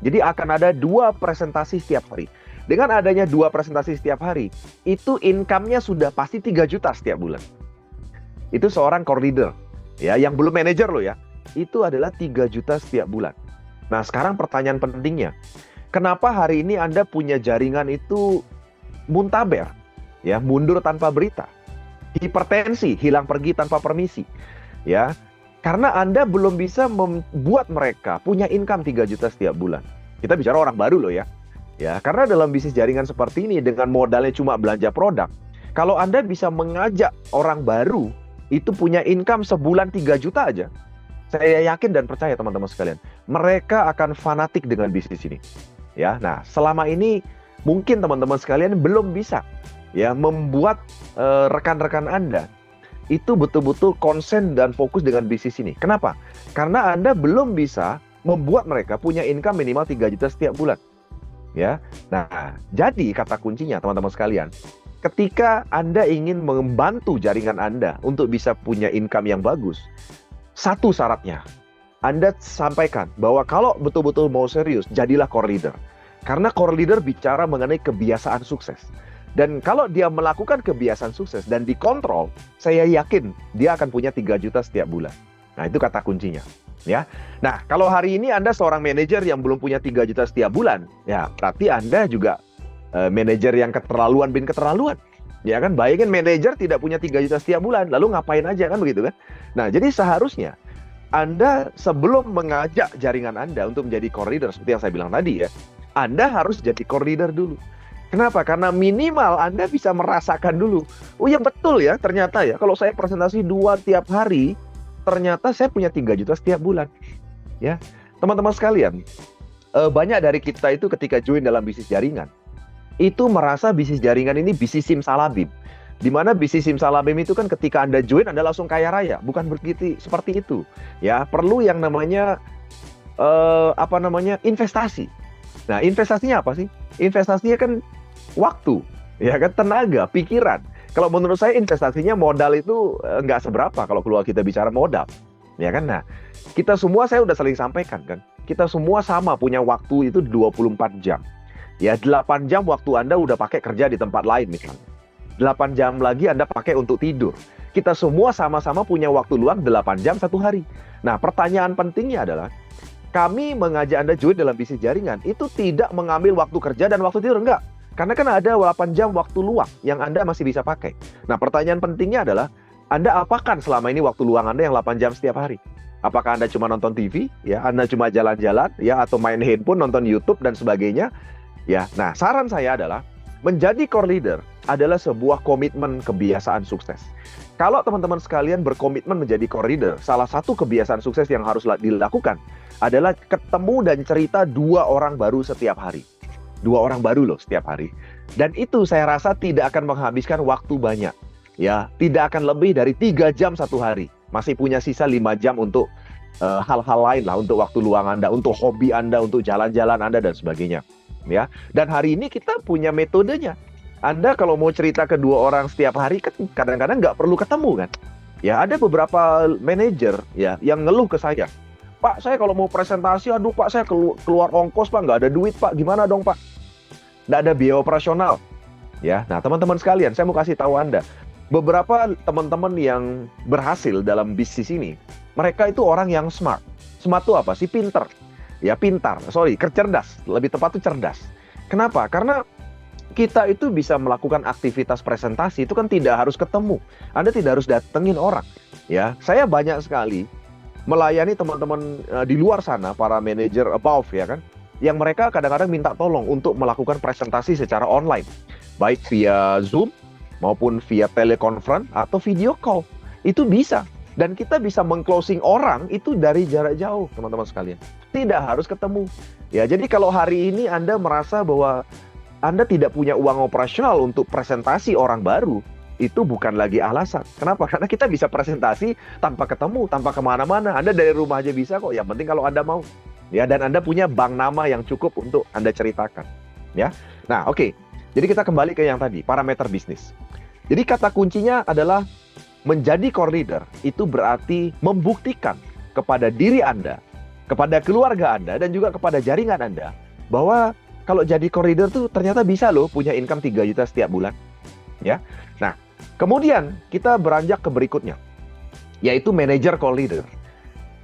Jadi akan ada 2 presentasi setiap hari. Dengan adanya 2 presentasi setiap hari, itu income-nya sudah pasti 3 juta setiap bulan. Itu seorang core leader. Ya, yang belum manajer loh ya. Itu adalah 3 juta setiap bulan. Nah, sekarang pertanyaan pentingnya, kenapa hari ini Anda punya jaringan itu muntaber? Ya, mundur tanpa berita. Hipertensi, hilang pergi tanpa permisi. Ya, karena Anda belum bisa membuat mereka punya income 3 juta setiap bulan. Kita bicara orang baru loh ya. Ya, karena dalam bisnis jaringan seperti ini dengan modalnya cuma belanja produk, kalau Anda bisa mengajak orang baru itu punya income sebulan 3 juta aja, saya yakin dan percaya teman-teman sekalian, mereka akan fanatik dengan bisnis ini. Ya, nah selama ini mungkin teman-teman sekalian belum bisa ya membuat rekan-rekan Anda itu betul-betul konsen dan fokus dengan bisnis ini. Kenapa? Karena Anda belum bisa membuat mereka punya income minimal 3 juta setiap bulan. Ya. Nah, jadi kata kuncinya teman-teman sekalian, ketika Anda ingin membantu jaringan Anda untuk bisa punya income yang bagus, satu syaratnya, Anda sampaikan bahwa kalau betul-betul mau serius, jadilah core leader. Karena core leader bicara mengenai kebiasaan sukses. Dan kalau dia melakukan kebiasaan sukses dan dikontrol, saya yakin dia akan punya 3 juta setiap bulan. Nah, itu kata kuncinya. Ya. Nah, kalau hari ini Anda seorang manajer yang belum punya 3 juta setiap bulan, ya berarti Anda juga manajer yang keterlaluan bin keterlaluan. Ya kan, bayangin manajer tidak punya 3 juta setiap bulan, lalu ngapain aja kan begitu kan? Nah, jadi seharusnya Anda sebelum mengajak jaringan Anda untuk menjadi core leader seperti yang saya bilang tadi ya, Anda harus jadi core leader dulu. Kenapa? Karena minimal Anda bisa merasakan dulu. Oh ya betul ya, ternyata ya kalau saya presentasi 2 tiap hari, ternyata saya punya 3 juta setiap bulan. Ya, teman-teman sekalian, banyak dari kita itu ketika join dalam bisnis jaringan, itu merasa bisnis jaringan ini bisnis simsalabim. Di mana bisnis simsalabim itu kan ketika Anda join, Anda langsung kaya raya. Bukan begitu, seperti itu. Ya, perlu yang namanya investasi. Nah, investasinya apa sih? Investasinya kan waktu, ya kan, tenaga, pikiran. Kalau menurut saya investasinya modal itu nggak seberapa kalau keluar kita bicara modal. Ya kan? Nah, kita semua saya udah sering sampaikan kan. Kita semua sama punya waktu itu 24 jam. Ya, 8 jam waktu Anda udah pakai kerja di tempat lain misalnya. 8 jam lagi Anda pakai untuk tidur. Kita semua sama-sama punya waktu luang 8 jam satu hari. Nah, pertanyaan pentingnya adalah, kami mengajak Anda join dalam bisnis jaringan, itu tidak mengambil waktu kerja dan waktu tidur, enggak. Karena kan ada 8 jam waktu luang yang Anda masih bisa pakai. Nah, pertanyaan pentingnya adalah, Anda apakan selama ini waktu luang Anda yang 8 jam setiap hari? Apakah Anda cuma nonton TV, ya, Anda cuma jalan-jalan, ya, atau main handphone, nonton YouTube, dan sebagainya? Ya, nah saran saya adalah menjadi core leader adalah sebuah komitmen kebiasaan sukses. Kalau teman-teman sekalian berkomitmen menjadi core leader, salah satu kebiasaan sukses yang harus dilakukan adalah ketemu dan cerita 2 orang baru setiap hari. 2 orang baru loh setiap hari. Dan itu saya rasa tidak akan menghabiskan waktu banyak. Ya, tidak akan lebih dari 3 jam satu hari. Masih punya sisa 5 jam untuk hal-hal lain lah, untuk waktu luang Anda, untuk hobi Anda, untuk jalan-jalan Anda dan sebagainya. Ya, dan hari ini kita punya metodenya. Anda kalau mau cerita ke 2 orang setiap hari kan kadang-kadang nggak perlu ketemu kan. Ya, ada beberapa manajer ya yang ngeluh ke saya. Pak, saya kalau mau presentasi, aduh Pak, saya keluar ongkos Pak, nggak ada duit Pak, gimana dong Pak? Nggak ada biaya operasional. Ya, nah teman-teman sekalian, saya mau kasih tahu Anda, beberapa teman-teman yang berhasil dalam bisnis ini, mereka itu orang yang smart. Smart itu apa sih? Pinter. Ya, cerdas. Lebih tepat itu cerdas. Kenapa? Karena kita itu bisa melakukan aktivitas presentasi itu kan tidak harus ketemu. Anda tidak harus datengin orang. Ya, saya banyak sekali melayani teman-teman di luar sana, para manajer above ya kan, yang mereka kadang-kadang minta tolong untuk melakukan presentasi secara online, baik via Zoom maupun via telekonferensi atau video call. Itu bisa. Dan kita bisa meng-closing orang itu dari jarak jauh, teman-teman sekalian. Tidak harus ketemu. Ya, jadi kalau hari ini Anda merasa bahwa Anda tidak punya uang operasional untuk presentasi orang baru, itu bukan lagi alasan. Kenapa? Karena kita bisa presentasi tanpa ketemu, tanpa kemana-mana. Anda dari rumah aja bisa kok. Yang penting kalau Anda mau. Ya, dan Anda punya bank nama yang cukup untuk Anda ceritakan. Ya. Nah, oke. Jadi kita kembali ke yang tadi, parameter bisnis. Jadi kata kuncinya adalah menjadi core leader itu berarti membuktikan kepada diri Anda, kepada keluarga Anda, dan juga kepada jaringan Anda bahwa kalau jadi core leader tuh ternyata bisa loh punya income 3 juta setiap bulan. Ya. Nah, kemudian kita beranjak ke berikutnya, yaitu manager core leader.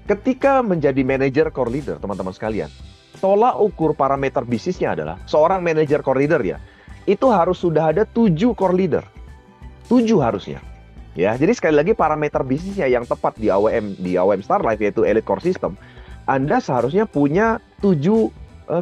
Ketika menjadi manager core leader, teman-teman sekalian, tolak ukur parameter bisnisnya adalah seorang manager core leader ya, itu harus sudah ada 7 core leader. 7 harusnya. Ya, jadi sekali lagi parameter bisnisnya yang tepat di AWM Star Life yaitu Elite Core System, Anda seharusnya punya 7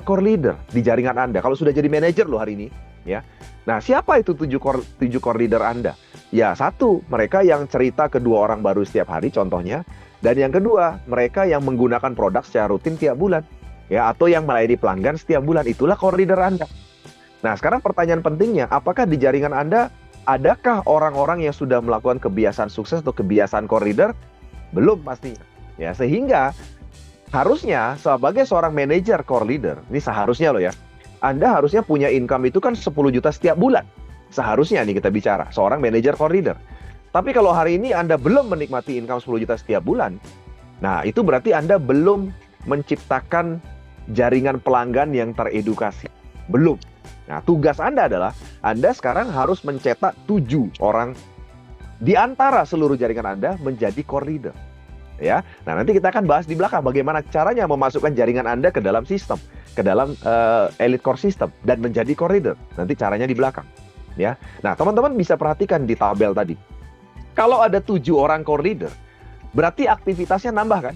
core leader di jaringan Anda. Kalau sudah jadi manajer loh hari ini, ya. Nah, siapa itu 7 core leader Anda? Ya, 1, mereka yang cerita ke 2 orang baru setiap hari contohnya, dan yang kedua, mereka yang menggunakan produk secara rutin tiap bulan, ya, atau yang melayani pelanggan setiap bulan. Itulah core leader Anda. Nah, sekarang pertanyaan pentingnya, apakah di jaringan Anda adakah orang-orang yang sudah melakukan kebiasaan sukses atau kebiasaan core leader? Belum pastinya. Ya, sehingga harusnya sebagai seorang manajer core leader, ini seharusnya loh ya, Anda harusnya punya income itu kan 10 juta setiap bulan. Seharusnya nih kita bicara, seorang manajer core leader. Tapi kalau hari ini Anda belum menikmati income 10 juta setiap bulan, nah itu berarti Anda belum menciptakan jaringan pelanggan yang teredukasi. Belum. Nah, tugas Anda adalah Anda sekarang harus mencetak 7 orang di antara seluruh jaringan Anda menjadi core leader. ya. Nah, nanti kita akan bahas di belakang bagaimana caranya memasukkan jaringan Anda ke dalam sistem, ke dalam elite core system dan menjadi core leader. Nanti caranya di belakang, ya. Nah, teman-teman bisa perhatikan di tabel tadi. Kalau ada 7 orang core leader, berarti aktivitasnya nambah kan?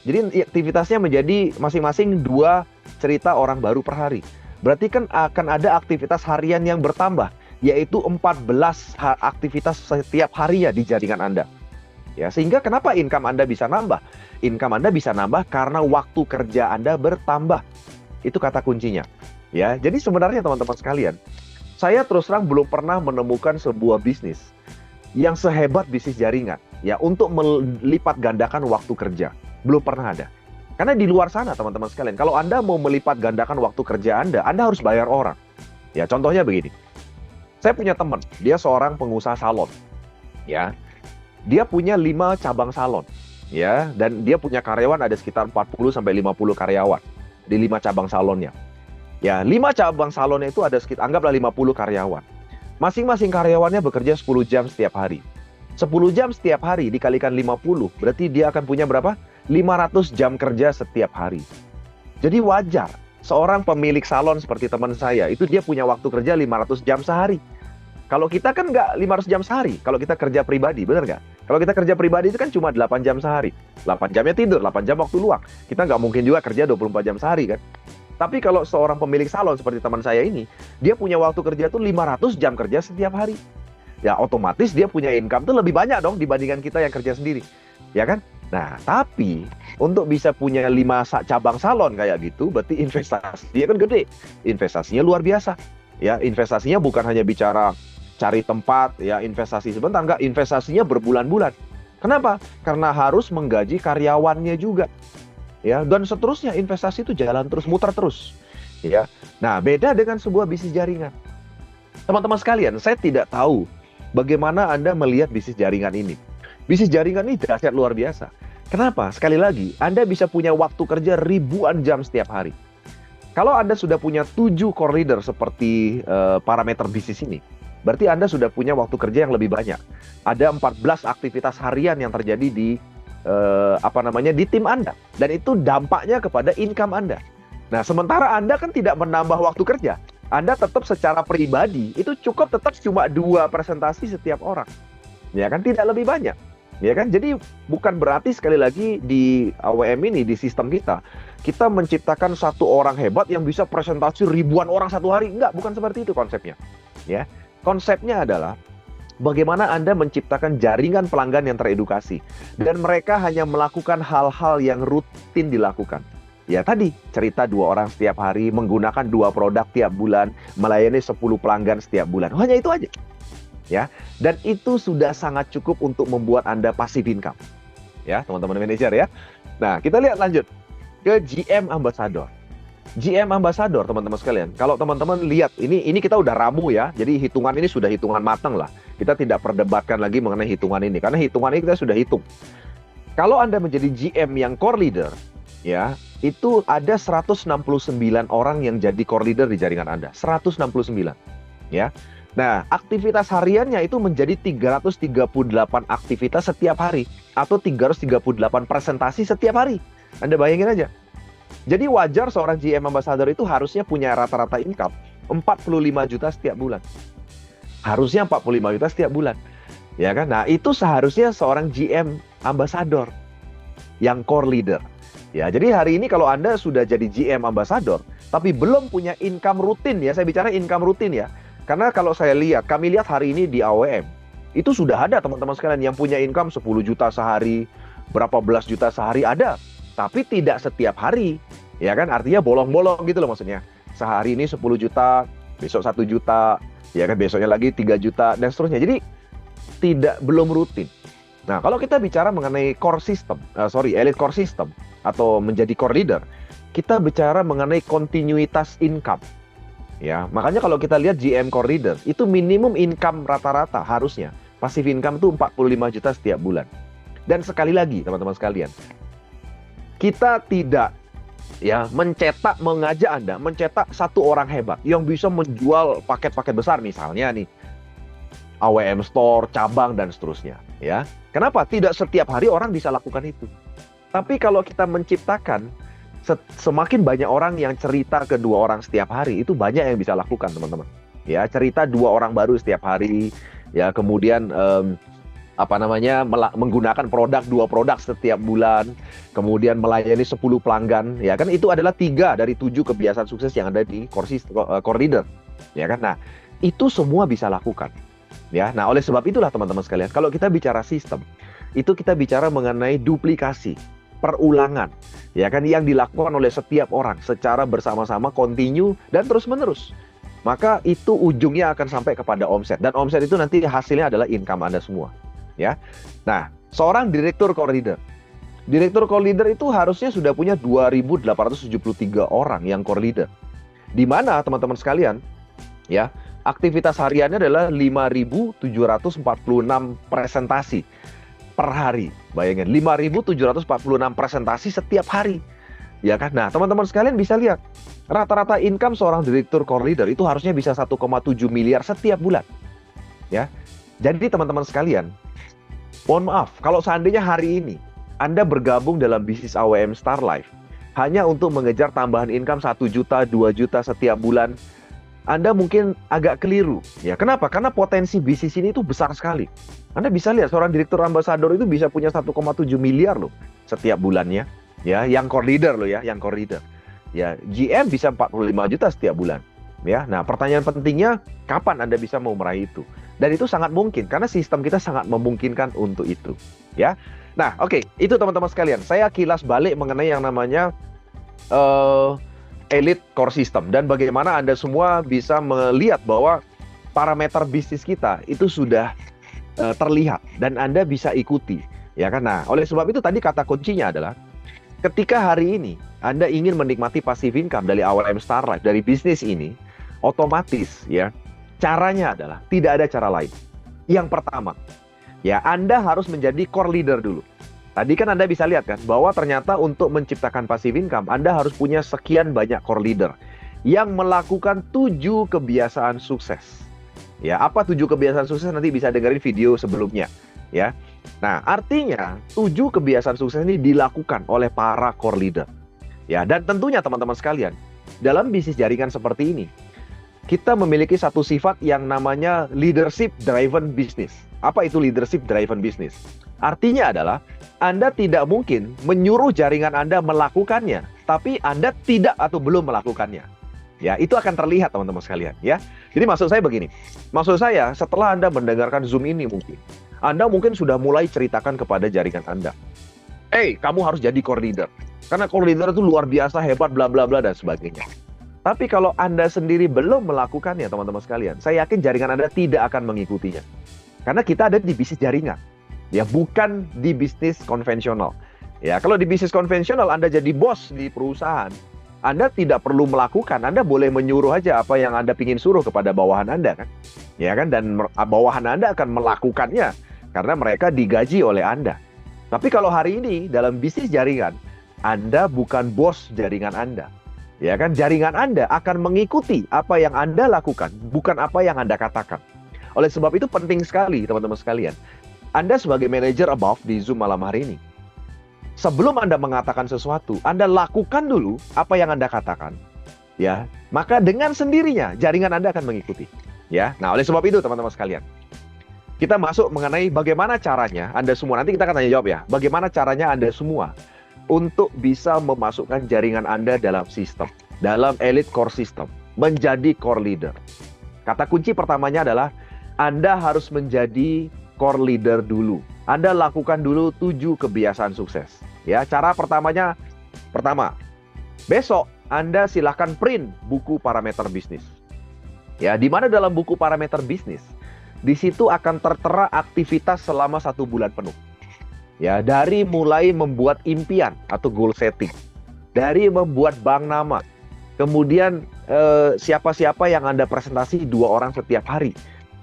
Jadi aktivitasnya menjadi masing-masing 2 cerita orang baru per hari. Berarti kan akan ada aktivitas harian yang bertambah, yaitu 14 aktivitas setiap hari ya di jaringan Anda. Ya, sehingga kenapa income Anda bisa nambah? Income Anda bisa nambah karena waktu kerja Anda bertambah. Itu kata kuncinya. Ya, jadi sebenarnya teman-teman sekalian, saya terus terang belum pernah menemukan sebuah bisnis yang sehebat bisnis jaringan ya untuk melipat gandakan waktu kerja. Belum pernah ada. Karena di luar sana teman-teman sekalian, kalau Anda mau melipat gandakan waktu kerja Anda harus bayar orang. Ya, contohnya begini. Saya punya teman, dia seorang pengusaha salon. Ya. Dia punya 5 cabang salon, ya, dan dia punya karyawan ada sekitar 40 sampai 50 karyawan di 5 cabang salonnya. Ya, 5 cabang salonnya itu ada sekitar anggaplah 50 karyawan. Masing-masing karyawannya bekerja 10 jam setiap hari. 10 jam setiap hari dikalikan 50, berarti dia akan punya berapa? 500 jam kerja setiap hari. Jadi wajar seorang pemilik salon seperti teman saya, itu dia punya waktu kerja 500 jam sehari. Kalau kita kan nggak 500 jam sehari, kalau kita kerja pribadi, benar nggak? Kalau kita kerja pribadi itu kan cuma 8 jam sehari. 8 jamnya tidur, 8 jam waktu luang. Kita nggak mungkin juga kerja 24 jam sehari kan? Tapi kalau seorang pemilik salon seperti teman saya ini, dia punya waktu kerja tuh 500 jam kerja setiap hari. Ya otomatis dia punya income tuh lebih banyak dong dibandingkan kita yang kerja sendiri. Ya kan? Nah, tapi untuk bisa punya 5 cabang salon kayak gitu, berarti investasinya kan gede. Investasinya luar biasa. Ya, investasinya bukan hanya bicara cari tempat, ya investasi sebentar, enggak, investasinya berbulan-bulan. Kenapa? Karena harus menggaji karyawannya juga. Ya, dan seterusnya investasi itu jalan terus, muter terus. Ya. Nah, beda dengan sebuah bisnis jaringan. Teman-teman sekalian, saya tidak tahu bagaimana Anda melihat bisnis jaringan ini. Bisnis jaringan ini dahsyat luar biasa. Kenapa? Sekali lagi, Anda bisa punya waktu kerja ribuan jam setiap hari. Kalau Anda sudah punya 7 core leader seperti parameter bisnis ini, berarti Anda sudah punya waktu kerja yang lebih banyak. Ada 14 aktivitas harian yang terjadi di di tim Anda, dan itu dampaknya kepada income Anda. Nah, sementara Anda kan tidak menambah waktu kerja. Anda tetap secara pribadi itu cukup tetap cuma 2 presentasi setiap orang. Ya kan, tidak lebih banyak. Ya kan? Jadi bukan berarti sekali lagi di AWM ini, di sistem kita menciptakan satu orang hebat yang bisa presentasi ribuan orang satu hari. Enggak, bukan seperti itu konsepnya. Ya. Konsepnya adalah bagaimana Anda menciptakan jaringan pelanggan yang teredukasi dan mereka hanya melakukan hal-hal yang rutin dilakukan. Ya tadi, cerita 2 orang setiap hari, menggunakan 2 produk tiap bulan, melayani 10 pelanggan setiap bulan. Hanya itu aja. Ya, dan itu sudah sangat cukup untuk membuat Anda passive income. Ya, teman-teman manajer ya. Nah, kita lihat lanjut ke GM Ambassador. GM Ambassador, teman-teman sekalian. Kalau teman-teman lihat, ini kita udah ramu ya. Jadi hitungan ini sudah hitungan matang lah. Kita tidak perdebatkan lagi mengenai hitungan ini. Karena hitungan ini kita sudah hitung. Kalau Anda menjadi GM yang core leader, ya, itu ada 169 orang yang jadi core leader di jaringan Anda. 169. Ya. Nah, aktivitas hariannya itu menjadi 338 aktivitas setiap hari. Atau 338 presentasi setiap hari. Anda bayangin aja. Jadi wajar seorang GM Ambassador itu harusnya punya rata-rata income 45 juta setiap bulan. Harusnya 45 juta setiap bulan. Ya kan? Nah, itu seharusnya seorang GM Ambassador yang core leader. Ya, jadi hari ini kalau Anda sudah jadi GM Ambassador tapi belum punya income rutin ya, saya bicara income rutin ya. Karena kalau kami lihat hari ini di AWM, itu sudah ada teman-teman sekalian yang punya income 10 juta sehari, berapa belas juta sehari ada. Tapi tidak setiap hari, ya kan? Artinya bolong-bolong gitu loh maksudnya. Sehari ini 10 juta, besok 1 juta, ya kan, besoknya lagi 3 juta, dan seterusnya. Jadi belum rutin. Nah, kalau kita bicara mengenai elite core system, atau menjadi core leader, kita bicara mengenai kontinuitas income. Ya, makanya kalau kita lihat GM core leader, itu minimum income rata-rata harusnya. Passive income itu 45 juta setiap bulan. Dan sekali lagi, teman-teman sekalian, kita tidak mengajak Anda mencetak satu orang hebat yang bisa menjual paket-paket besar misalnya nih AWM Store, cabang dan seterusnya, ya. Kenapa? Tidak setiap hari orang bisa lakukan itu. Tapi kalau kita menciptakan semakin banyak orang yang cerita ke 2 orang setiap hari, itu banyak yang bisa lakukan, teman-teman. Ya, cerita 2 orang baru setiap hari, ya, kemudian menggunakan 2 produk setiap bulan, kemudian melayani 10 pelanggan, ya kan, itu adalah 3 dari 7 kebiasaan sukses yang ada di core leader, ya kan. Nah, itu semua bisa lakukan, ya. Nah, oleh sebab itulah teman-teman sekalian, kalau kita bicara sistem, itu kita bicara mengenai duplikasi, perulangan, ya kan, yang dilakukan oleh setiap orang secara bersama-sama, kontinu dan terus-menerus. Maka itu ujungnya akan sampai kepada omset, dan omset itu nanti hasilnya adalah income Anda semua. Ya, nah, seorang direktur core leader itu harusnya sudah punya 2.873 orang yang core leader. Di mana teman-teman sekalian, ya, aktivitas hariannya adalah 5.746 presentasi per hari. Bayangin, 5.746 presentasi setiap hari. Ya kan? Nah, teman-teman sekalian bisa lihat, rata-rata income seorang direktur core leader itu harusnya bisa 1,7 miliar setiap bulan. Ya. Jadi teman-teman sekalian, mohon maaf, kalau seandainya hari ini Anda bergabung dalam bisnis AWM Star Life hanya untuk mengejar tambahan income 1 juta, 2 juta setiap bulan, Anda mungkin agak keliru. Ya, kenapa? Karena potensi bisnis ini itu besar sekali. Anda bisa lihat seorang direktur ambasador itu bisa punya 1,7 miliar loh setiap bulannya. Ya, yang core leader loh ya, yang core leader. Ya, GM bisa 45 juta setiap bulan. Ya, nah pertanyaan pentingnya, kapan Anda bisa mau meraih itu? Dan itu sangat mungkin karena sistem kita sangat memungkinkan untuk itu, ya. Nah, oke, itu teman-teman sekalian. Saya kilas balik mengenai yang namanya elite core system dan bagaimana Anda semua bisa melihat bahwa parameter bisnis kita itu sudah terlihat dan Anda bisa ikuti, ya kan? Nah, oleh sebab itu tadi kata kuncinya adalah ketika hari ini Anda ingin menikmati passive income dari AWM Star Life, dari bisnis ini, otomatis ya, caranya adalah tidak ada cara lain. Yang pertama, ya, Anda harus menjadi core leader dulu. Tadi kan Anda bisa lihat kan bahwa ternyata untuk menciptakan passive income Anda harus punya sekian banyak core leader yang melakukan 7 kebiasaan sukses. Ya, apa 7 kebiasaan sukses nanti bisa dengerin video sebelumnya, ya. Nah, artinya 7 kebiasaan sukses ini dilakukan oleh para core leader. Ya, dan tentunya teman-teman sekalian, dalam bisnis jaringan seperti ini, kita memiliki satu sifat yang namanya leadership driven business. Apa itu leadership driven business? Artinya adalah Anda tidak mungkin menyuruh jaringan Anda melakukannya, tapi Anda tidak atau belum melakukannya. Ya, itu akan terlihat teman-teman sekalian, ya. Jadi maksud saya begini. Maksud saya setelah Anda mendengarkan Zoom ini Anda mungkin sudah mulai ceritakan kepada jaringan Anda. Kamu harus jadi core leader. Karena core leader itu luar biasa hebat bla bla bla dan sebagainya. Tapi kalau Anda sendiri belum melakukannya, teman-teman sekalian, saya yakin jaringan Anda tidak akan mengikutinya. Karena kita ada di bisnis jaringan, ya, bukan di bisnis konvensional. Ya, kalau di bisnis konvensional Anda jadi bos di perusahaan, Anda tidak perlu melakukan, Anda boleh menyuruh aja apa yang Anda ingin suruh kepada bawahan Anda kan. Ya kan, dan bawahan Anda akan melakukannya karena mereka digaji oleh Anda. Tapi kalau hari ini dalam bisnis jaringan, Anda bukan bos jaringan Anda. Ya kan, jaringan Anda akan mengikuti apa yang Anda lakukan, bukan apa yang Anda katakan. Oleh sebab itu penting sekali teman-teman sekalian, Anda sebagai manajer above di Zoom malam hari ini, sebelum Anda mengatakan sesuatu, Anda lakukan dulu apa yang Anda katakan. Ya, maka dengan sendirinya jaringan Anda akan mengikuti. Ya, nah oleh sebab itu teman-teman sekalian, kita masuk mengenai bagaimana caranya Anda semua, nanti kita akan tanya jawab ya, bagaimana caranya Anda semua untuk bisa memasukkan jaringan Anda dalam sistem, dalam elite core system, menjadi core leader. Kata kunci pertamanya adalah Anda harus menjadi core leader dulu. Anda lakukan dulu 7 kebiasaan sukses. Ya, cara pertama, besok Anda silahkan print buku parameter bisnis. Ya, di mana dalam buku parameter bisnis, di situ akan tertera aktivitas selama 1 bulan penuh. Ya, dari mulai membuat impian atau goal setting, dari membuat bank nama, kemudian siapa-siapa yang Anda presentasi 2 orang setiap hari,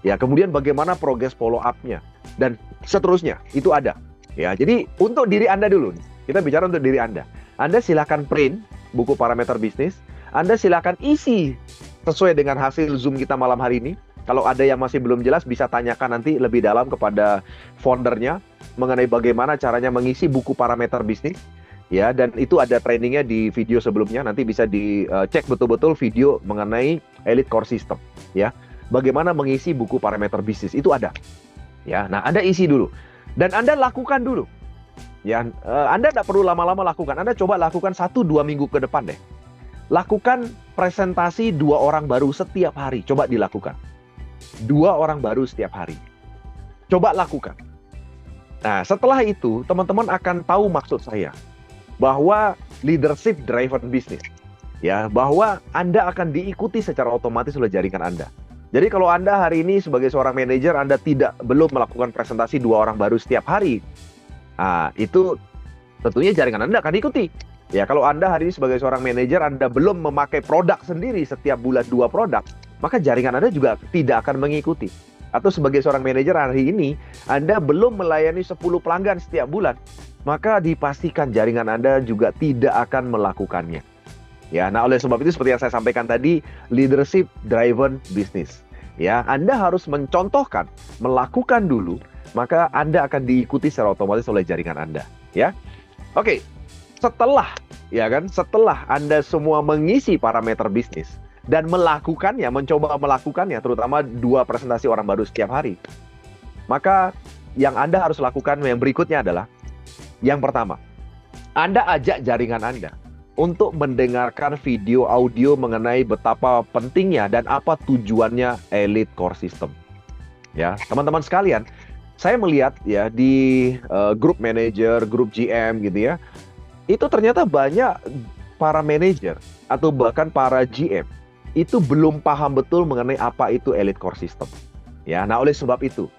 ya, kemudian bagaimana progres follow up-nya, dan seterusnya, itu ada. Ya, jadi untuk diri Anda dulu, kita bicara untuk diri Anda. Anda silakan print buku parameter bisnis, Anda silakan isi sesuai dengan hasil Zoom kita malam hari ini. Kalau ada yang masih belum jelas, bisa tanyakan nanti lebih dalam kepada foundernya mengenai bagaimana caranya mengisi buku parameter bisnis. ya, dan itu ada trainingnya di video sebelumnya, nanti bisa dicek betul-betul video mengenai Elite Core System, ya. Bagaimana mengisi buku parameter bisnis, itu ada. Ya, nah Anda isi dulu, dan Anda lakukan dulu. Ya, Anda tidak perlu lama-lama lakukan, Anda coba lakukan 1-2 minggu ke depan deh. Lakukan presentasi 2 orang baru setiap hari, coba dilakukan. 2 orang baru setiap hari. Coba lakukan. Nah, setelah itu, teman-teman akan tahu maksud saya. Bahwa leadership driven business. Ya, bahwa Anda akan diikuti secara otomatis oleh jaringan Anda. Jadi kalau Anda hari ini sebagai seorang manajer, Anda belum melakukan presentasi 2 orang baru setiap hari. Nah, itu tentunya jaringan Anda akan diikuti. Ya, kalau Anda hari ini sebagai seorang manajer, Anda belum memakai produk sendiri setiap bulan 2 produk, maka jaringan Anda juga tidak akan mengikuti. Atau sebagai seorang manajer hari ini, Anda belum melayani 10 pelanggan setiap bulan, maka dipastikan jaringan Anda juga tidak akan melakukannya. Ya, nah oleh sebab itu seperti yang saya sampaikan tadi, leadership driven business. Ya, Anda harus mencontohkan, melakukan dulu, maka Anda akan diikuti secara otomatis oleh jaringan Anda. Ya, oke. Setelah Anda semua mengisi parameter bisnis dan melakukannya, mencoba melakukannya, terutama 2 presentasi orang baru setiap hari, maka yang Anda harus lakukan yang berikutnya adalah, yang pertama, Anda ajak jaringan Anda untuk mendengarkan video audio mengenai betapa pentingnya dan apa tujuannya Elite Core System. Ya, teman-teman sekalian, saya melihat ya di grup manager, grup GM gitu ya, itu ternyata banyak para manajer atau bahkan para GM itu belum paham betul mengenai apa itu Elite Core System. Ya, nah oleh sebab itu,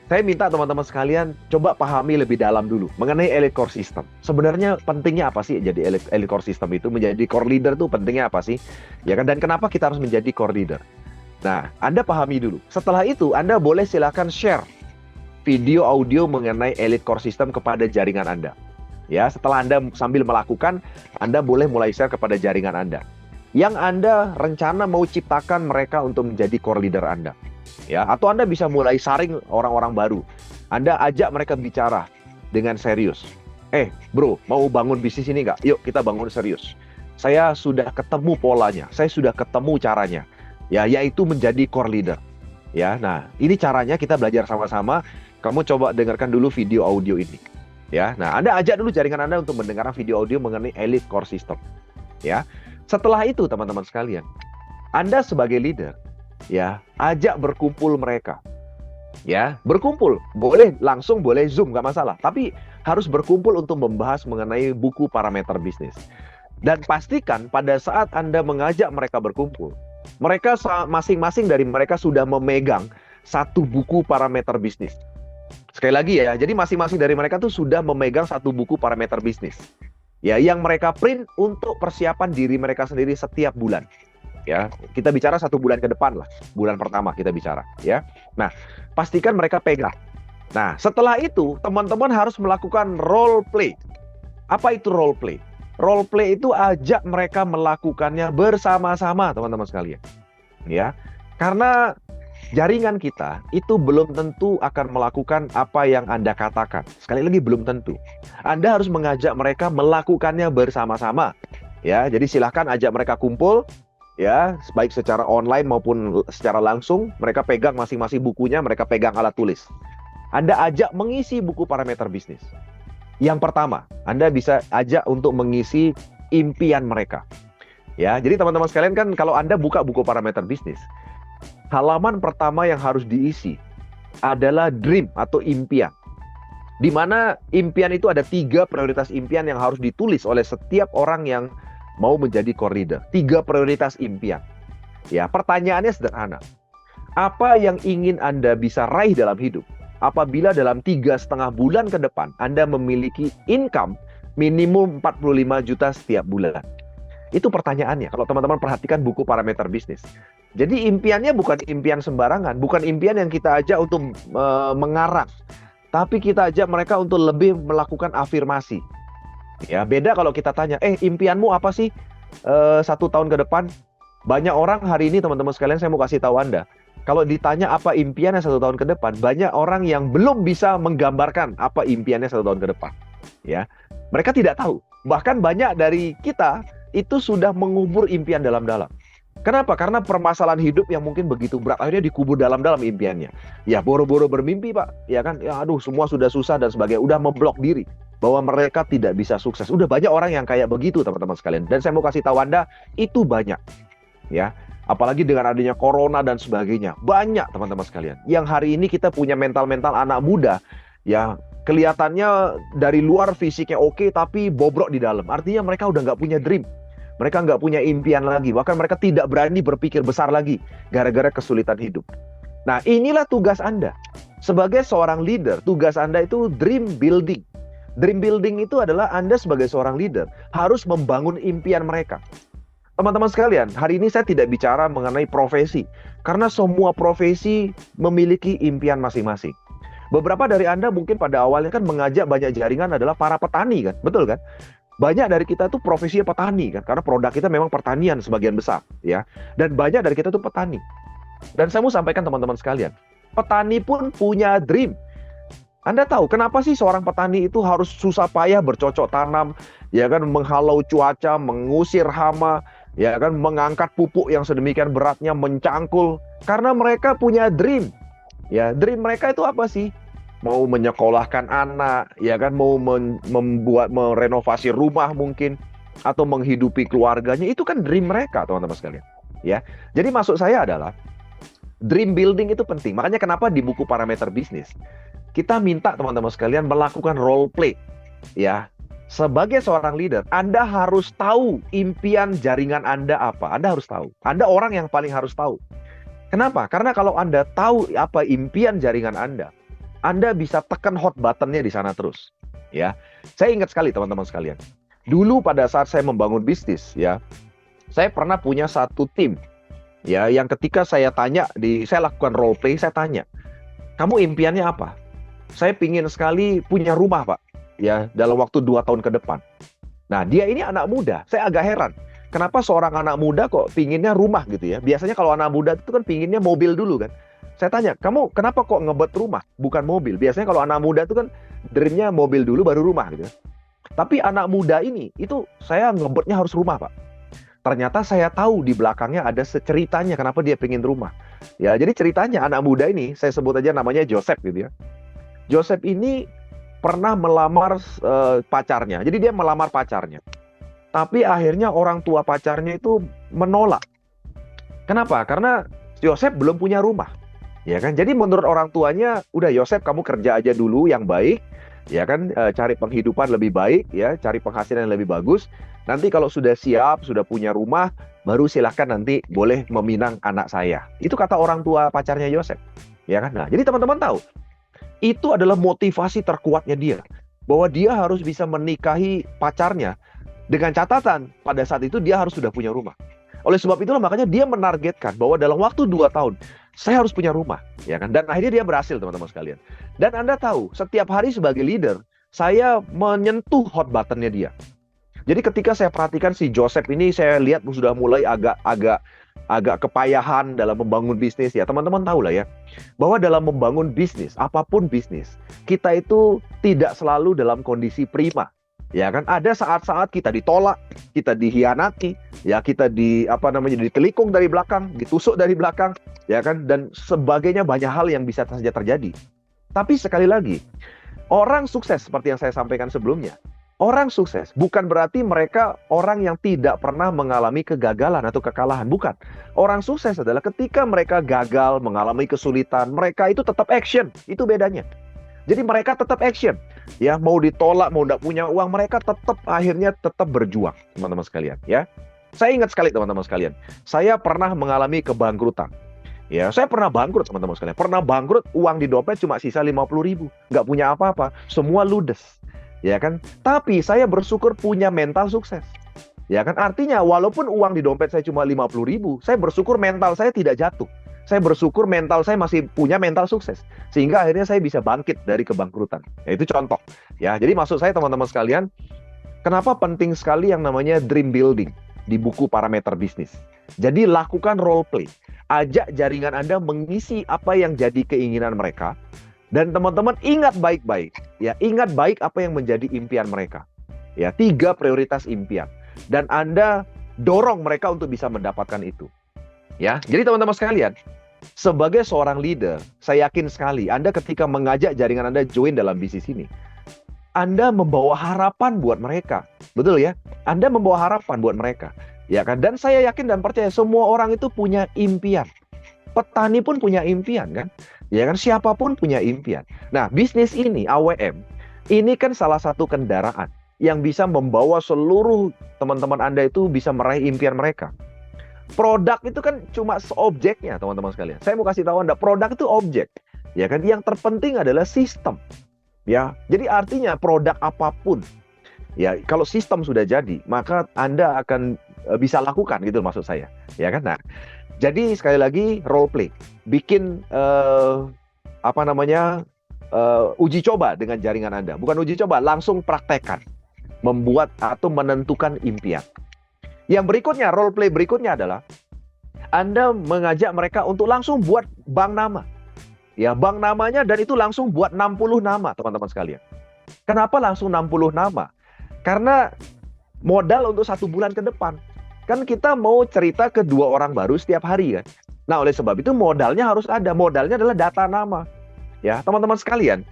saya minta teman-teman sekalian coba pahami lebih dalam dulu mengenai Elite Core System. Sebenarnya pentingnya apa sih jadi Elite Core System itu, menjadi core leader itu pentingnya apa sih? Ya kan, dan kenapa kita harus menjadi core leader? Nah, Anda pahami dulu. Setelah itu, Anda boleh silakan share video audio mengenai Elite Core System kepada jaringan Anda. Ya, setelah Anda sambil melakukan, Anda boleh mulai share kepada jaringan Anda yang Anda rencana mau ciptakan mereka untuk menjadi core leader Anda. Ya, atau Anda bisa mulai saring orang-orang baru. Anda ajak mereka bicara dengan serius. Bro, mau bangun bisnis ini nggak? Yuk kita bangun serius. Saya sudah ketemu polanya, saya sudah ketemu caranya. Ya, yaitu menjadi core leader. Ya, nah ini caranya, kita belajar sama-sama. Kamu coba dengarkan dulu video audio ini. Ya, nah Anda ajak dulu jaringan Anda untuk mendengarkan video audio mengenai Elite Core System. Ya, setelah itu teman-teman sekalian, Anda sebagai leader, ya, ajak berkumpul mereka. Ya, berkumpul, boleh langsung, boleh Zoom, nggak masalah. Tapi harus berkumpul untuk membahas mengenai buku parameter bisnis. Dan pastikan pada saat Anda mengajak mereka berkumpul, mereka masing-masing dari mereka sudah memegang 1 buku parameter bisnis. Sekali lagi ya, jadi masing-masing dari mereka tuh sudah memegang 1 buku parameter bisnis. Ya, yang mereka print untuk persiapan diri mereka sendiri setiap bulan. Ya, kita bicara 1 bulan ke depan lah. Bulan pertama kita bicara, ya. Nah, pastikan mereka pegang. Nah, setelah itu teman-teman harus melakukan role play. Apa itu role play? Role play itu ajak mereka melakukannya bersama-sama, teman-teman sekalian. Ya, karena jaringan kita itu belum tentu akan melakukan apa yang Anda katakan. Sekali lagi, belum tentu. Anda harus mengajak mereka melakukannya bersama-sama. Ya, jadi silahkan ajak mereka kumpul, ya, baik secara online maupun secara langsung. Mereka pegang masing-masing bukunya, mereka pegang alat tulis. Anda ajak mengisi buku parameter bisnis. Yang pertama, Anda bisa ajak untuk mengisi impian mereka. Ya, jadi teman-teman sekalian kan kalau Anda buka buku parameter bisnis, halaman pertama yang harus diisi adalah dream atau impian. Di mana impian itu ada 3 prioritas impian yang harus ditulis oleh setiap orang yang mau menjadi core leader. 3 prioritas impian. Ya, pertanyaannya sederhana. Apa yang ingin Anda bisa raih dalam hidup apabila dalam 3,5 bulan ke depan Anda memiliki income minimum 45 juta setiap bulan? Itu pertanyaannya. Kalau teman-teman perhatikan buku parameter bisnis. Jadi impiannya bukan impian sembarangan, bukan impian yang kita ajak untuk mengarang, tapi kita ajak mereka untuk lebih melakukan afirmasi. Ya, beda kalau kita tanya, impianmu apa sih 1 tahun ke depan? Banyak orang hari ini, teman-teman sekalian, saya mau kasih tahu Anda, kalau ditanya apa impiannya 1 tahun ke depan, banyak orang yang belum bisa menggambarkan apa impiannya 1 tahun ke depan. Ya, mereka tidak tahu. Bahkan banyak dari kita itu sudah mengubur impian dalam-dalam. Kenapa? Karena permasalahan hidup yang mungkin begitu berat, akhirnya dikubur dalam-dalam impiannya. Ya boro-boro bermimpi Pak, ya kan? Ya aduh semua sudah susah dan sebagainya, udah memblok diri bahwa mereka tidak bisa sukses. Udah banyak orang yang kayak begitu teman-teman sekalian. Dan saya mau kasih tahu Anda, itu banyak. Ya, apalagi dengan adanya corona dan sebagainya. Banyak teman-teman sekalian. Yang hari ini kita punya mental-mental anak muda, ya kelihatannya dari luar fisiknya oke, tapi bobrok di dalam. Artinya mereka udah nggak punya dream. Mereka nggak punya impian lagi. Bahkan mereka tidak berani berpikir besar lagi gara-gara kesulitan hidup. Nah, inilah tugas Anda. Sebagai seorang leader, tugas Anda itu dream building. Dream building itu adalah Anda sebagai seorang leader harus membangun impian mereka. Teman-teman sekalian, hari ini saya tidak bicara mengenai profesi. Karena semua profesi memiliki impian masing-masing. Beberapa dari Anda mungkin pada awalnya kan mengajak banyak jaringan adalah para petani kan, betul kan? Banyak dari kita tuh profesinya petani kan, karena produk kita memang pertanian sebagian besar ya. Dan banyak dari kita tuh petani. Dan saya mau sampaikan teman-teman sekalian, petani pun punya dream. Anda tahu kenapa sih seorang petani itu harus susah payah bercocok tanam, ya kan, menghalau cuaca, mengusir hama, ya kan, mengangkat pupuk yang sedemikian beratnya, mencangkul, karena mereka punya dream. Ya, dream mereka itu apa sih? Mau menyekolahkan anak, ya kan, mau merenovasi rumah mungkin, atau menghidupi keluarganya, itu kan dream mereka, teman-teman sekalian. Ya, jadi maksud saya adalah dream building itu penting. Makanya kenapa di buku Parameter Bisnis kita minta teman-teman sekalian melakukan role play. Ya, sebagai seorang leader, Anda harus tahu impian jaringan Anda apa. Anda harus tahu. Anda orang yang paling harus tahu. Kenapa? Karena kalau Anda tahu apa impian jaringan Anda bisa tekan hot button-nya di sana terus. Ya, saya ingat sekali teman-teman sekalian. Dulu pada saat saya membangun bisnis, ya, saya pernah punya satu tim, ya, yang ketika saya tanya saya lakukan role play, saya tanya, kamu impiannya apa? Saya pingin sekali punya rumah Pak, ya, dalam waktu 2 tahun ke depan. Nah, dia ini anak muda, saya agak heran. Kenapa seorang anak muda kok pinginnya rumah gitu ya? Biasanya kalau anak muda itu kan pinginnya mobil dulu kan. Saya tanya, kamu kenapa kok ngebet rumah, bukan mobil? Biasanya kalau anak muda itu kan dreamnya mobil dulu baru rumah gitu. Tapi anak muda ini, itu saya ngebetnya harus rumah Pak. Ternyata saya tahu di belakangnya ada ceritanya kenapa dia pengen rumah. Ya, jadi ceritanya anak muda ini, saya sebut aja namanya Joseph gitu ya. Joseph ini pernah melamar pacarnya. Jadi dia melamar pacarnya. Tapi akhirnya orang tua pacarnya itu menolak. Kenapa? Karena Joseph belum punya rumah. Ya kan, jadi menurut orang tuanya, udah Yosef kamu kerja aja dulu yang baik, ya kan, cari penghidupan lebih baik, ya, cari penghasilan yang lebih bagus. Nanti kalau sudah siap, sudah punya rumah, baru silahkan nanti boleh meminang anak saya. Itu kata orang tua pacarnya Yosef, ya kan. Nah, jadi teman-teman tahu, itu adalah motivasi terkuatnya dia, bahwa dia harus bisa menikahi pacarnya dengan catatan pada saat itu dia harus sudah punya rumah. Oleh sebab itulah makanya dia menargetkan bahwa dalam waktu 2 tahun saya harus punya rumah, ya kan? Dan akhirnya dia berhasil teman-teman sekalian. Dan Anda tahu, setiap hari sebagai leader, saya menyentuh hot button-nya dia. Jadi ketika saya perhatikan si Joseph ini, saya lihat sudah mulai agak kepayahan dalam membangun bisnis, ya. Teman-teman tahu lah ya, bahwa dalam membangun bisnis, apapun bisnis, kita itu tidak selalu dalam kondisi prima. Ya kan, ada saat-saat kita ditolak, kita dihianati, ya, kita ditelikung dari belakang, ditusuk dari belakang, ya kan, dan sebagainya, banyak hal yang bisa saja terjadi. Tapi sekali lagi, orang sukses seperti yang saya sampaikan sebelumnya, orang sukses bukan berarti mereka orang yang tidak pernah mengalami kegagalan atau kekalahan, bukan. Orang sukses adalah ketika mereka gagal, mengalami kesulitan, mereka itu tetap action, itu bedanya. Jadi mereka tetap action, ya, mau ditolak, mau tidak punya uang, mereka akhirnya tetap berjuang, teman-teman sekalian, ya. Saya ingat sekali teman-teman sekalian, saya pernah mengalami kebangkrutan. Ya, saya pernah bangkrut teman-teman sekalian, pernah bangkrut, uang di dompet cuma sisa 50.000, nggak punya apa-apa, semua ludes, ya kan. Tapi saya bersyukur punya mental sukses, ya kan. Artinya walaupun uang di dompet saya cuma 50.000, saya bersyukur mental saya tidak jatuh. Saya bersyukur mental saya masih punya mental sukses, sehingga akhirnya saya bisa bangkit dari kebangkrutan. Ya, itu contoh. Ya, jadi maksud saya teman-teman sekalian, kenapa penting sekali yang namanya dream building di buku Parameter Bisnis. Jadi lakukan role play, ajak jaringan Anda mengisi apa yang jadi keinginan mereka, dan teman-teman ingat baik-baik, ya, ingat baik apa yang menjadi impian mereka. Ya, 3 prioritas impian. Dan Anda dorong mereka untuk bisa mendapatkan itu. Ya, jadi teman-teman sekalian, sebagai seorang leader, saya yakin sekali Anda ketika mengajak jaringan Anda join dalam bisnis ini, Anda membawa harapan buat mereka. Betul ya? Anda membawa harapan buat mereka. Ya kan? Dan saya yakin dan percaya semua orang itu punya impian. Petani pun punya impian kan? Ya kan? Siapapun punya impian. Nah, bisnis ini AWM ini kan salah satu kendaraan yang bisa membawa seluruh teman-teman Anda itu bisa meraih impian mereka. Produk itu kan cuma seobjeknya, teman-teman sekalian. Saya mau kasih tahu Anda, produk itu objek. Ya kan? Yang terpenting adalah sistem. Ya, jadi artinya produk apapun, ya kalau sistem sudah jadi, maka Anda akan bisa lakukan gitu maksud saya, ya kan? Nah, jadi sekali lagi role play, bikin uji coba dengan jaringan Anda, bukan uji coba, langsung praktekkan, membuat atau menentukan impian. Yang berikutnya, role play berikutnya adalah Anda mengajak mereka untuk langsung buat bank nama. Ya, bank namanya dan itu langsung buat 60 nama, teman-teman sekalian. Kenapa langsung 60 nama? Karena modal untuk 1 bulan ke depan. Kan kita mau cerita ke 2 orang baru setiap hari kan. Nah, oleh sebab itu modalnya harus ada. Modalnya adalah data nama. Ya, teman-teman sekalian,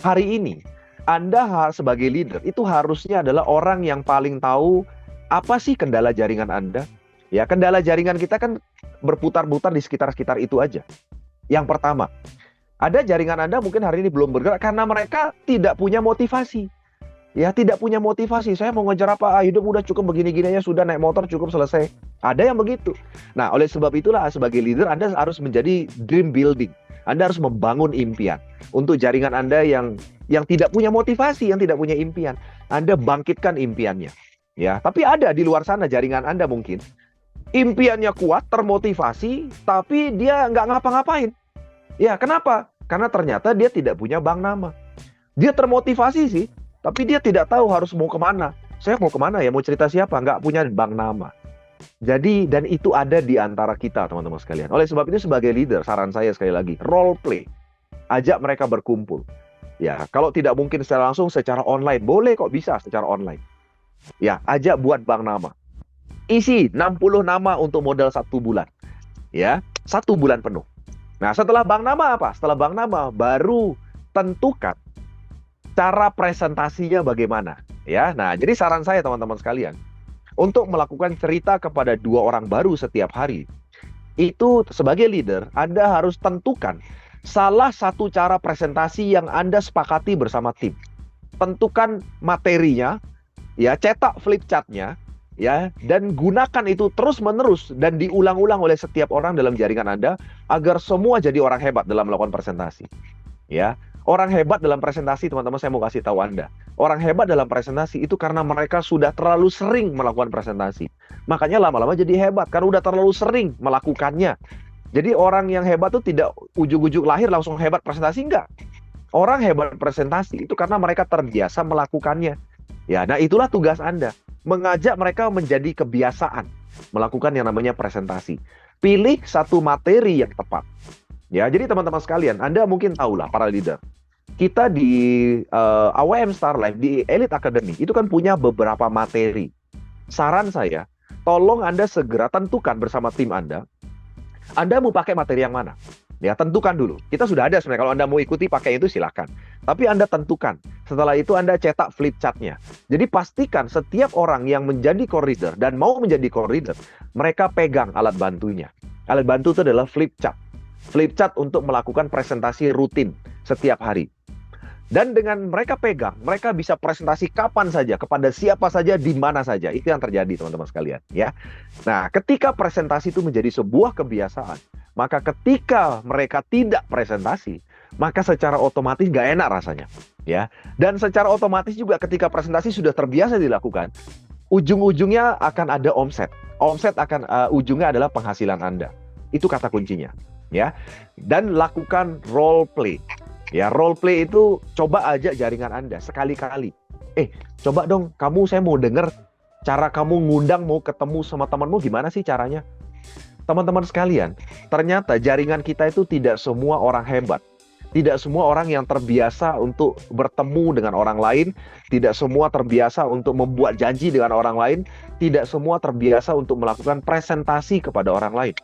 hari ini Anda sebagai leader itu harusnya adalah orang yang paling tahu apa sih kendala jaringan Anda. Ya, kendala jaringan kita kan berputar-putar di sekitar-sekitar itu aja. Yang pertama, ada jaringan Anda mungkin hari ini belum bergerak karena mereka tidak punya motivasi. Ya, tidak punya motivasi. Saya mau ngejar apa? Hidup udah cukup begini-gini aja, sudah naik motor cukup selesai. Ada yang begitu. Nah, oleh sebab itulah sebagai leader Anda harus menjadi dream building. Anda harus membangun impian. Untuk jaringan Anda yang tidak punya motivasi, yang tidak punya impian, Anda bangkitkan impiannya. Ya, tapi ada di luar sana jaringan Anda mungkin impiannya kuat, termotivasi, tapi dia nggak ngapa-ngapain. Ya, kenapa? Karena ternyata dia tidak punya bank nama. Dia termotivasi sih, tapi dia tidak tahu harus mau kemana. Saya mau kemana ya? Mau cerita siapa? Nggak punya bank nama. Jadi, dan itu ada di antara kita, teman-teman sekalian. Oleh sebab itu, sebagai leader, saran saya sekali lagi, role play. Ajak mereka berkumpul. Ya, kalau tidak mungkin secara langsung, secara online. Boleh kok, bisa secara online. Ya, ajak buat bank nama. Isi 60 nama untuk modal 1 bulan. Ya, 1 bulan penuh. Nah, setelah bank nama apa? Setelah bank nama, baru tentukan cara presentasinya bagaimana. Ya, nah, jadi saran saya teman-teman sekalian, untuk melakukan cerita kepada 2 orang baru setiap hari, itu sebagai leader, Anda harus tentukan salah satu cara presentasi yang Anda sepakati bersama tim. Tentukan materinya, ya, cetak flip chartnya, ya, dan gunakan itu terus-menerus dan diulang-ulang oleh setiap orang dalam jaringan Anda agar semua jadi orang hebat dalam melakukan presentasi. Ya, orang hebat dalam presentasi, teman-teman, saya mau kasih tahu Anda. Orang hebat dalam presentasi itu karena mereka sudah terlalu sering melakukan presentasi. Makanya lama-lama jadi hebat karena udah terlalu sering melakukannya. Jadi orang yang hebat itu tidak ujuk-ujuk lahir langsung hebat presentasi, enggak. Orang hebat presentasi itu karena mereka terbiasa melakukannya. Ya, nah itulah tugas Anda. Mengajak mereka menjadi kebiasaan melakukan yang namanya presentasi. Pilih satu materi yang tepat. Ya, jadi teman-teman sekalian, Anda mungkin tahulah para leader. Kita di AWM Star Life, di Elite Academy, itu kan punya beberapa materi. Saran saya, tolong Anda segera tentukan bersama tim Anda mau pakai materi yang mana. Ya, tentukan dulu. Kita sudah ada sebenarnya. Kalau Anda mau ikuti pakai itu silakan. Tapi Anda tentukan. Setelah itu Anda cetak flip chartnya. Jadi pastikan setiap orang yang menjadi core leader dan mau menjadi core leader, mereka pegang alat bantunya. Alat bantu itu adalah flip chart. Flip chart untuk melakukan presentasi rutin setiap hari. Dan dengan mereka pegang, mereka bisa presentasi kapan saja, kepada siapa saja, di mana saja. Itu yang terjadi, teman-teman sekalian. Ya. Nah, ketika presentasi itu menjadi sebuah kebiasaan, maka ketika mereka tidak presentasi, maka secara otomatis nggak enak rasanya. Ya. Dan secara otomatis juga ketika presentasi sudah terbiasa dilakukan, ujung-ujungnya akan ada omset. Omset akan ujungnya adalah penghasilan Anda. Itu kata kuncinya. Ya. Dan lakukan role play. Ya, role play itu coba ajak jaringan Anda sekali-kali. Coba dong, saya mau dengar cara kamu ngundang mau ketemu sama temanmu gimana sih caranya? Teman-teman sekalian, ternyata jaringan kita itu tidak semua orang hebat. Tidak semua orang yang terbiasa untuk bertemu dengan orang lain, tidak semua terbiasa untuk membuat janji dengan orang lain, tidak semua terbiasa untuk melakukan presentasi kepada orang lain,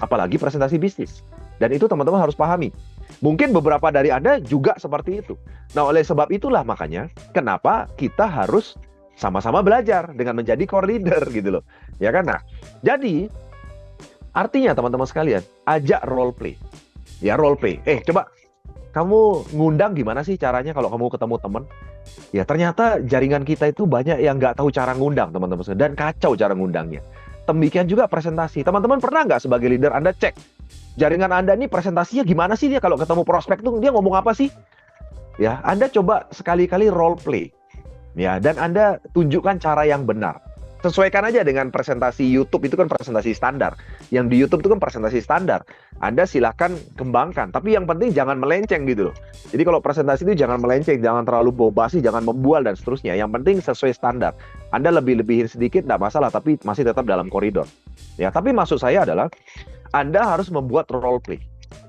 apalagi presentasi bisnis. Dan itu teman-teman harus pahami. Mungkin beberapa dari Anda juga seperti itu. Nah, oleh sebab itulah makanya kenapa kita harus sama-sama belajar dengan menjadi core leader gitu loh. Ya kan? Nah, jadi artinya teman-teman sekalian, ajak role play. Ya, role play. Coba kamu ngundang gimana sih caranya kalau kamu ketemu teman? Ya, ternyata jaringan kita itu banyak yang nggak tahu cara ngundang, teman-teman. Dan kacau cara ngundangnya. Demikian juga presentasi. Teman-teman pernah nggak sebagai leader Anda cek jaringan Anda ini presentasinya gimana sih dia kalau ketemu prospek tuh dia ngomong apa sih? Ya, Anda coba sekali-kali role play. Ya, dan Anda tunjukkan cara yang benar. Sesuaikan aja dengan presentasi YouTube, itu kan presentasi standar. Yang di YouTube itu kan presentasi standar. Anda silahkan kembangkan, tapi yang penting jangan melenceng gitu loh. Jadi kalau presentasi itu jangan melenceng, jangan terlalu bobasi, jangan membual dan seterusnya. Yang penting sesuai standar. Anda lebih-lebihin sedikit nggak masalah, tapi masih tetap dalam koridor. Ya, tapi maksud saya adalah Anda harus membuat role play.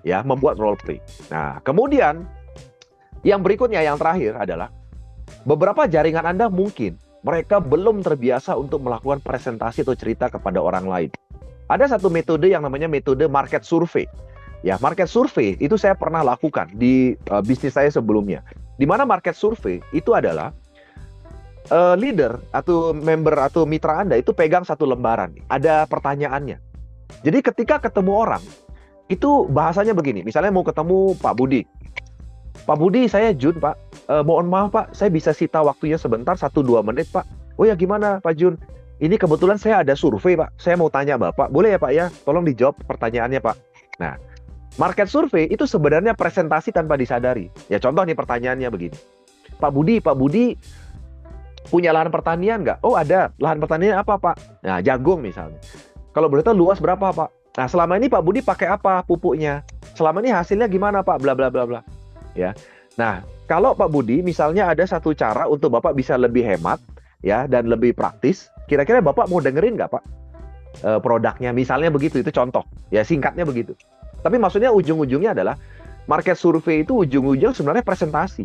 Ya, membuat role play. Nah, kemudian yang berikutnya, yang terakhir adalah beberapa jaringan Anda mungkin mereka belum terbiasa untuk melakukan presentasi atau cerita kepada orang lain. Ada satu metode yang namanya metode market survey. Ya, market survey itu saya pernah lakukan di bisnis saya sebelumnya. Di mana market survey itu adalah leader atau member atau mitra Anda itu pegang satu lembaran. Ada pertanyaannya. Jadi ketika ketemu orang, itu bahasanya begini. Misalnya mau ketemu Pak Budi. Pak Budi, saya Jun, Pak. Mohon maaf, Pak. Saya bisa sita waktunya sebentar, 1-2 menit, Pak. Oh ya, gimana, Pak Jun? Ini kebetulan saya ada survei, Pak. Saya mau tanya Bapak. Boleh ya, Pak, ya? Tolong dijawab pertanyaannya, Pak. Nah, market survey itu sebenarnya presentasi tanpa disadari. Ya, contoh nih pertanyaannya begini. Pak Budi punya lahan pertanian nggak? Oh, ada. Lahan pertanian apa, Pak? Nah, jagung misalnya. Kalau boleh tahu luas berapa, Pak? Nah, selama ini Pak Budi pakai apa pupuknya? Selama ini hasilnya gimana, Pak? Bla bla bla bla. Ya. Nah, kalau Pak Budi misalnya ada satu cara untuk Bapak bisa lebih hemat ya dan lebih praktis, kira-kira Bapak mau dengerin nggak, Pak? Produknya misalnya begitu, itu contoh. Ya, singkatnya begitu. Tapi maksudnya ujung-ujungnya adalah market survey itu ujung-ujung sebenarnya presentasi.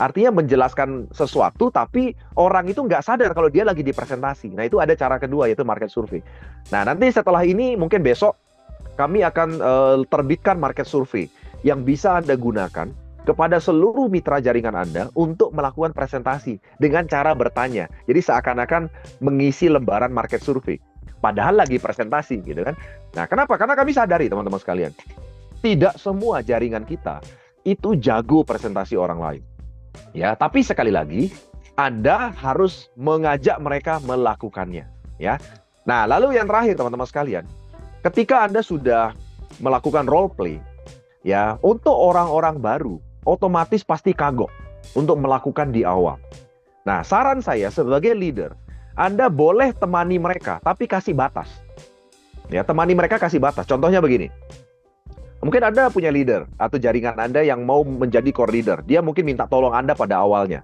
Artinya menjelaskan sesuatu tapi orang itu nggak sadar kalau dia lagi di presentasi. Nah, itu ada cara kedua yaitu market survey. Nah, nanti setelah ini mungkin besok kami akan terbitkan market survey yang bisa Anda gunakan kepada seluruh mitra jaringan Anda untuk melakukan presentasi dengan cara bertanya. Jadi seakan-akan mengisi lembaran market survey. Padahal lagi presentasi gitu kan. Nah, kenapa? Karena kami sadari teman-teman sekalian, tidak semua jaringan kita itu jago presentasi orang lain. Ya, tapi sekali lagi Anda harus mengajak mereka melakukannya, ya. Nah, lalu yang terakhir teman-teman sekalian, ketika Anda sudah melakukan role play, ya, untuk orang-orang baru otomatis pasti kagok untuk melakukan di awal. Nah, saran saya sebagai leader, Anda boleh temani mereka, tapi kasih batas. Ya, temani mereka kasih batas. Contohnya begini. Mungkin Anda punya leader atau jaringan Anda yang mau menjadi core leader. Dia mungkin minta tolong Anda pada awalnya.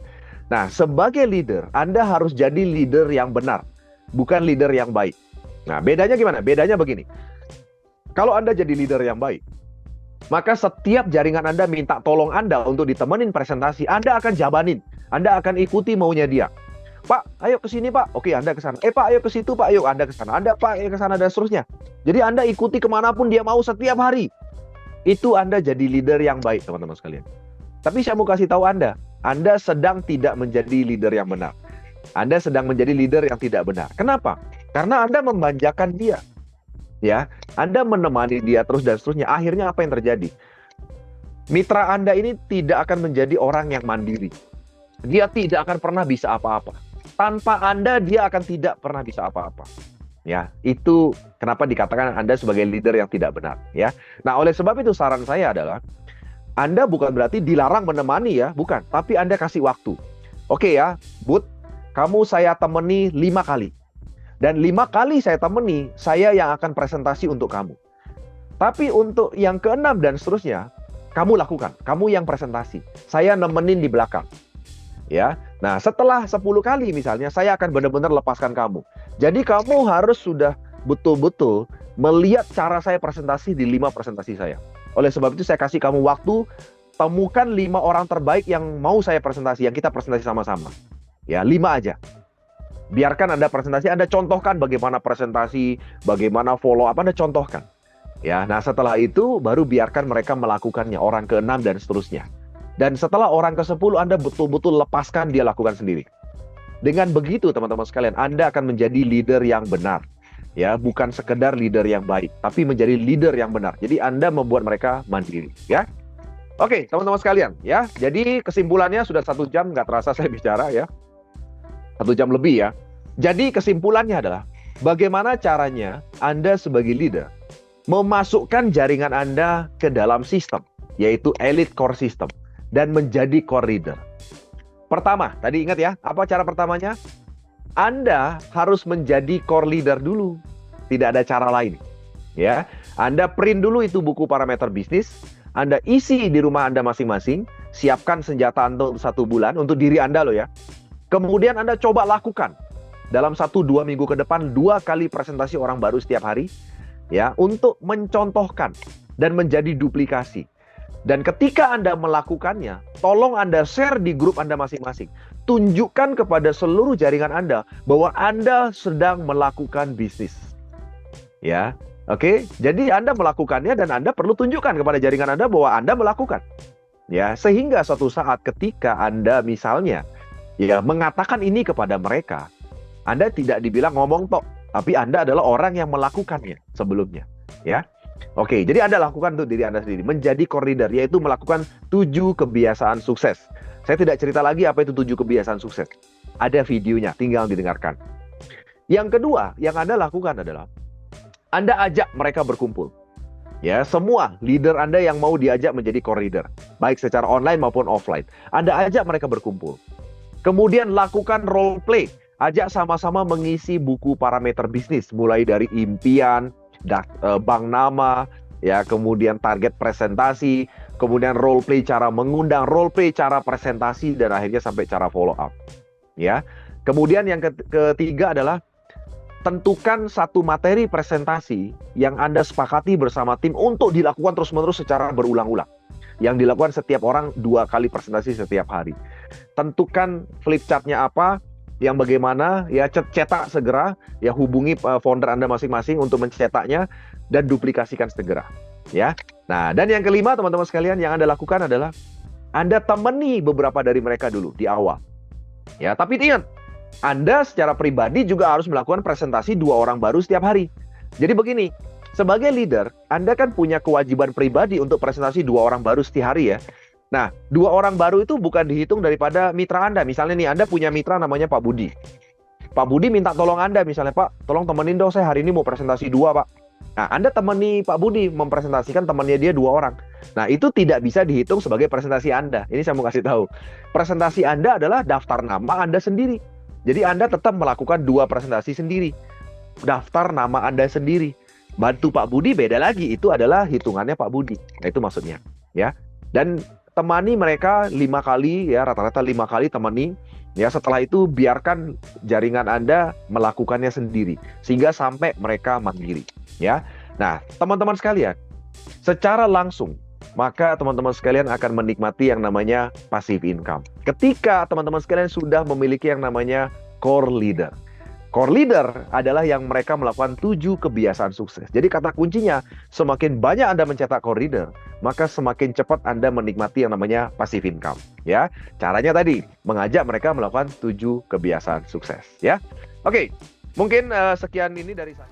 Nah, sebagai leader, Anda harus jadi leader yang benar, bukan leader yang baik. Nah, bedanya gimana? Bedanya begini. Kalau Anda jadi leader yang baik, maka setiap jaringan Anda minta tolong Anda untuk ditemenin presentasi, Anda akan jabanin. Anda akan ikuti maunya dia. Pak, ayo ke sini, Pak. Oke, Anda ke sana. Pak, ayo ke situ, Pak. Ayo, Anda ke sana. Anda, Pak, ayo ke sana, dan seterusnya. Jadi Anda ikuti kemanapun dia mau setiap hari. Itu Anda jadi leader yang baik, teman-teman sekalian. Tapi saya mau kasih tahu Anda sedang tidak menjadi leader yang benar. Anda sedang menjadi leader yang tidak benar. Kenapa? Karena Anda memanjakan dia. Ya, Anda menemani dia terus dan seterusnya. Akhirnya apa yang terjadi? Mitra Anda ini tidak akan menjadi orang yang mandiri. Dia tidak akan pernah bisa apa-apa. Tanpa Anda, dia akan tidak pernah bisa apa-apa. Ya, itu kenapa dikatakan Anda sebagai leader yang tidak benar. Ya, nah oleh sebab itu saran saya adalah Anda bukan berarti dilarang menemani ya, bukan. Tapi Anda kasih waktu. Oke ya, Bud, kamu saya temani 5 kali. Dan 5 kali saya temani, saya yang akan presentasi untuk kamu. Tapi untuk yang ke-6 dan seterusnya, kamu lakukan. Kamu yang presentasi. Saya nemenin di belakang. Ya, nah setelah 10 kali misalnya, saya akan benar-benar lepaskan kamu. Jadi kamu harus sudah betul-betul melihat cara saya presentasi di 5 presentasi saya. Oleh sebab itu saya kasih kamu waktu temukan 5 orang terbaik yang mau saya presentasi, yang kita presentasi sama-sama. Ya, 5 aja. Biarkan Anda presentasi, Anda contohkan bagaimana presentasi, bagaimana follow up, Anda contohkan. Ya, nah setelah itu baru biarkan mereka melakukannya, orang ke-6 dan seterusnya. Dan setelah orang ke-10 Anda betul-betul lepaskan dia lakukan sendiri. Dengan begitu teman-teman sekalian, Anda akan menjadi leader yang benar. Ya, bukan sekedar leader yang baik, tapi menjadi leader yang benar. Jadi Anda membuat mereka mandiri, ya. Oke, teman-teman sekalian, ya. Jadi kesimpulannya sudah 1 jam, nggak terasa saya bicara ya. 1 jam lebih ya. Jadi kesimpulannya adalah, bagaimana caranya Anda sebagai leader memasukkan jaringan Anda ke dalam sistem, yaitu elite core system, dan menjadi core leader. Pertama, tadi ingat ya, apa cara pertamanya? Anda harus menjadi core leader dulu. Tidak ada cara lain. Ya, Anda print dulu itu buku parameter bisnis, Anda isi di rumah Anda masing-masing, siapkan senjata untuk 1 bulan, untuk diri Anda loh ya. Kemudian Anda coba lakukan. Dalam 1-2 minggu ke depan, 2 kali presentasi orang baru setiap hari. Ya, untuk mencontohkan dan menjadi duplikasi. Dan ketika Anda melakukannya, tolong Anda share di grup Anda masing-masing. Tunjukkan kepada seluruh jaringan Anda bahwa Anda sedang melakukan bisnis. Ya, oke. Jadi Anda melakukannya dan Anda perlu tunjukkan kepada jaringan Anda bahwa Anda melakukan. Ya, sehingga suatu saat ketika Anda misalnya ya mengatakan ini kepada mereka, Anda tidak dibilang ngomong tok, tapi Anda adalah orang yang melakukannya sebelumnya. Ya. Oke, jadi Anda lakukan untuk diri Anda sendiri, menjadi core leader, yaitu melakukan 7 kebiasaan sukses. Saya tidak cerita lagi apa itu 7 kebiasaan sukses. Ada videonya, tinggal didengarkan. Yang kedua, yang Anda lakukan adalah Anda ajak mereka berkumpul. Ya, semua leader Anda yang mau diajak menjadi core leader, baik secara online maupun offline. Anda ajak mereka berkumpul. Kemudian lakukan role play. Ajak sama-sama mengisi buku parameter bisnis, mulai dari impian, bank nama, ya, kemudian target presentasi, kemudian role play cara mengundang, role play cara presentasi, dan akhirnya sampai cara follow up. Ya. Kemudian yang ketiga adalah tentukan 1 materi presentasi yang Anda sepakati bersama tim untuk dilakukan terus-menerus secara berulang-ulang. Yang dilakukan setiap orang 2 kali presentasi setiap hari. Tentukan flip chartnya apa, yang bagaimana, ya cetak segera, ya hubungi founder Anda masing-masing untuk mencetaknya dan duplikasikan segera. Ya. Nah, dan yang kelima teman-teman sekalian, yang Anda lakukan adalah Anda temani beberapa dari mereka dulu di awal. Ya, tapi ingat, Anda secara pribadi juga harus melakukan presentasi 2 orang baru setiap hari. Jadi begini, sebagai leader, Anda kan punya kewajiban pribadi untuk presentasi 2 orang baru setiap hari ya. Nah, 2 orang baru itu bukan dihitung daripada mitra Anda. Misalnya nih, Anda punya mitra namanya Pak Budi. Pak Budi minta tolong Anda, misalnya, Pak, tolong temenin dong, saya hari ini mau presentasi 2, Pak. Nah, Anda temani Pak Budi mempresentasikan temannya dia 2 orang. Nah, itu tidak bisa dihitung sebagai presentasi Anda. Ini saya mau kasih tahu. Presentasi Anda adalah daftar nama Anda sendiri. Jadi Anda tetap melakukan 2 presentasi sendiri. Daftar nama Anda sendiri. Bantu Pak Budi beda lagi, itu adalah hitungannya Pak Budi. Nah, itu maksudnya, ya. Dan temani mereka 5 kali, ya, rata-rata 5 kali temani. Ya, setelah itu biarkan jaringan Anda melakukannya sendiri sehingga sampai mereka mandiri, ya. Nah, teman-teman sekalian, secara langsung maka teman-teman sekalian akan menikmati yang namanya passive income. Ketika teman-teman sekalian sudah memiliki yang namanya core leader. Core leader adalah yang mereka melakukan 7 kebiasaan sukses. Jadi kata kuncinya, semakin banyak Anda mencetak core leader, maka semakin cepat Anda menikmati yang namanya passive income. Ya, caranya tadi mengajak mereka melakukan 7 kebiasaan sukses. Ya, oke, mungkin sekian ini dari saya.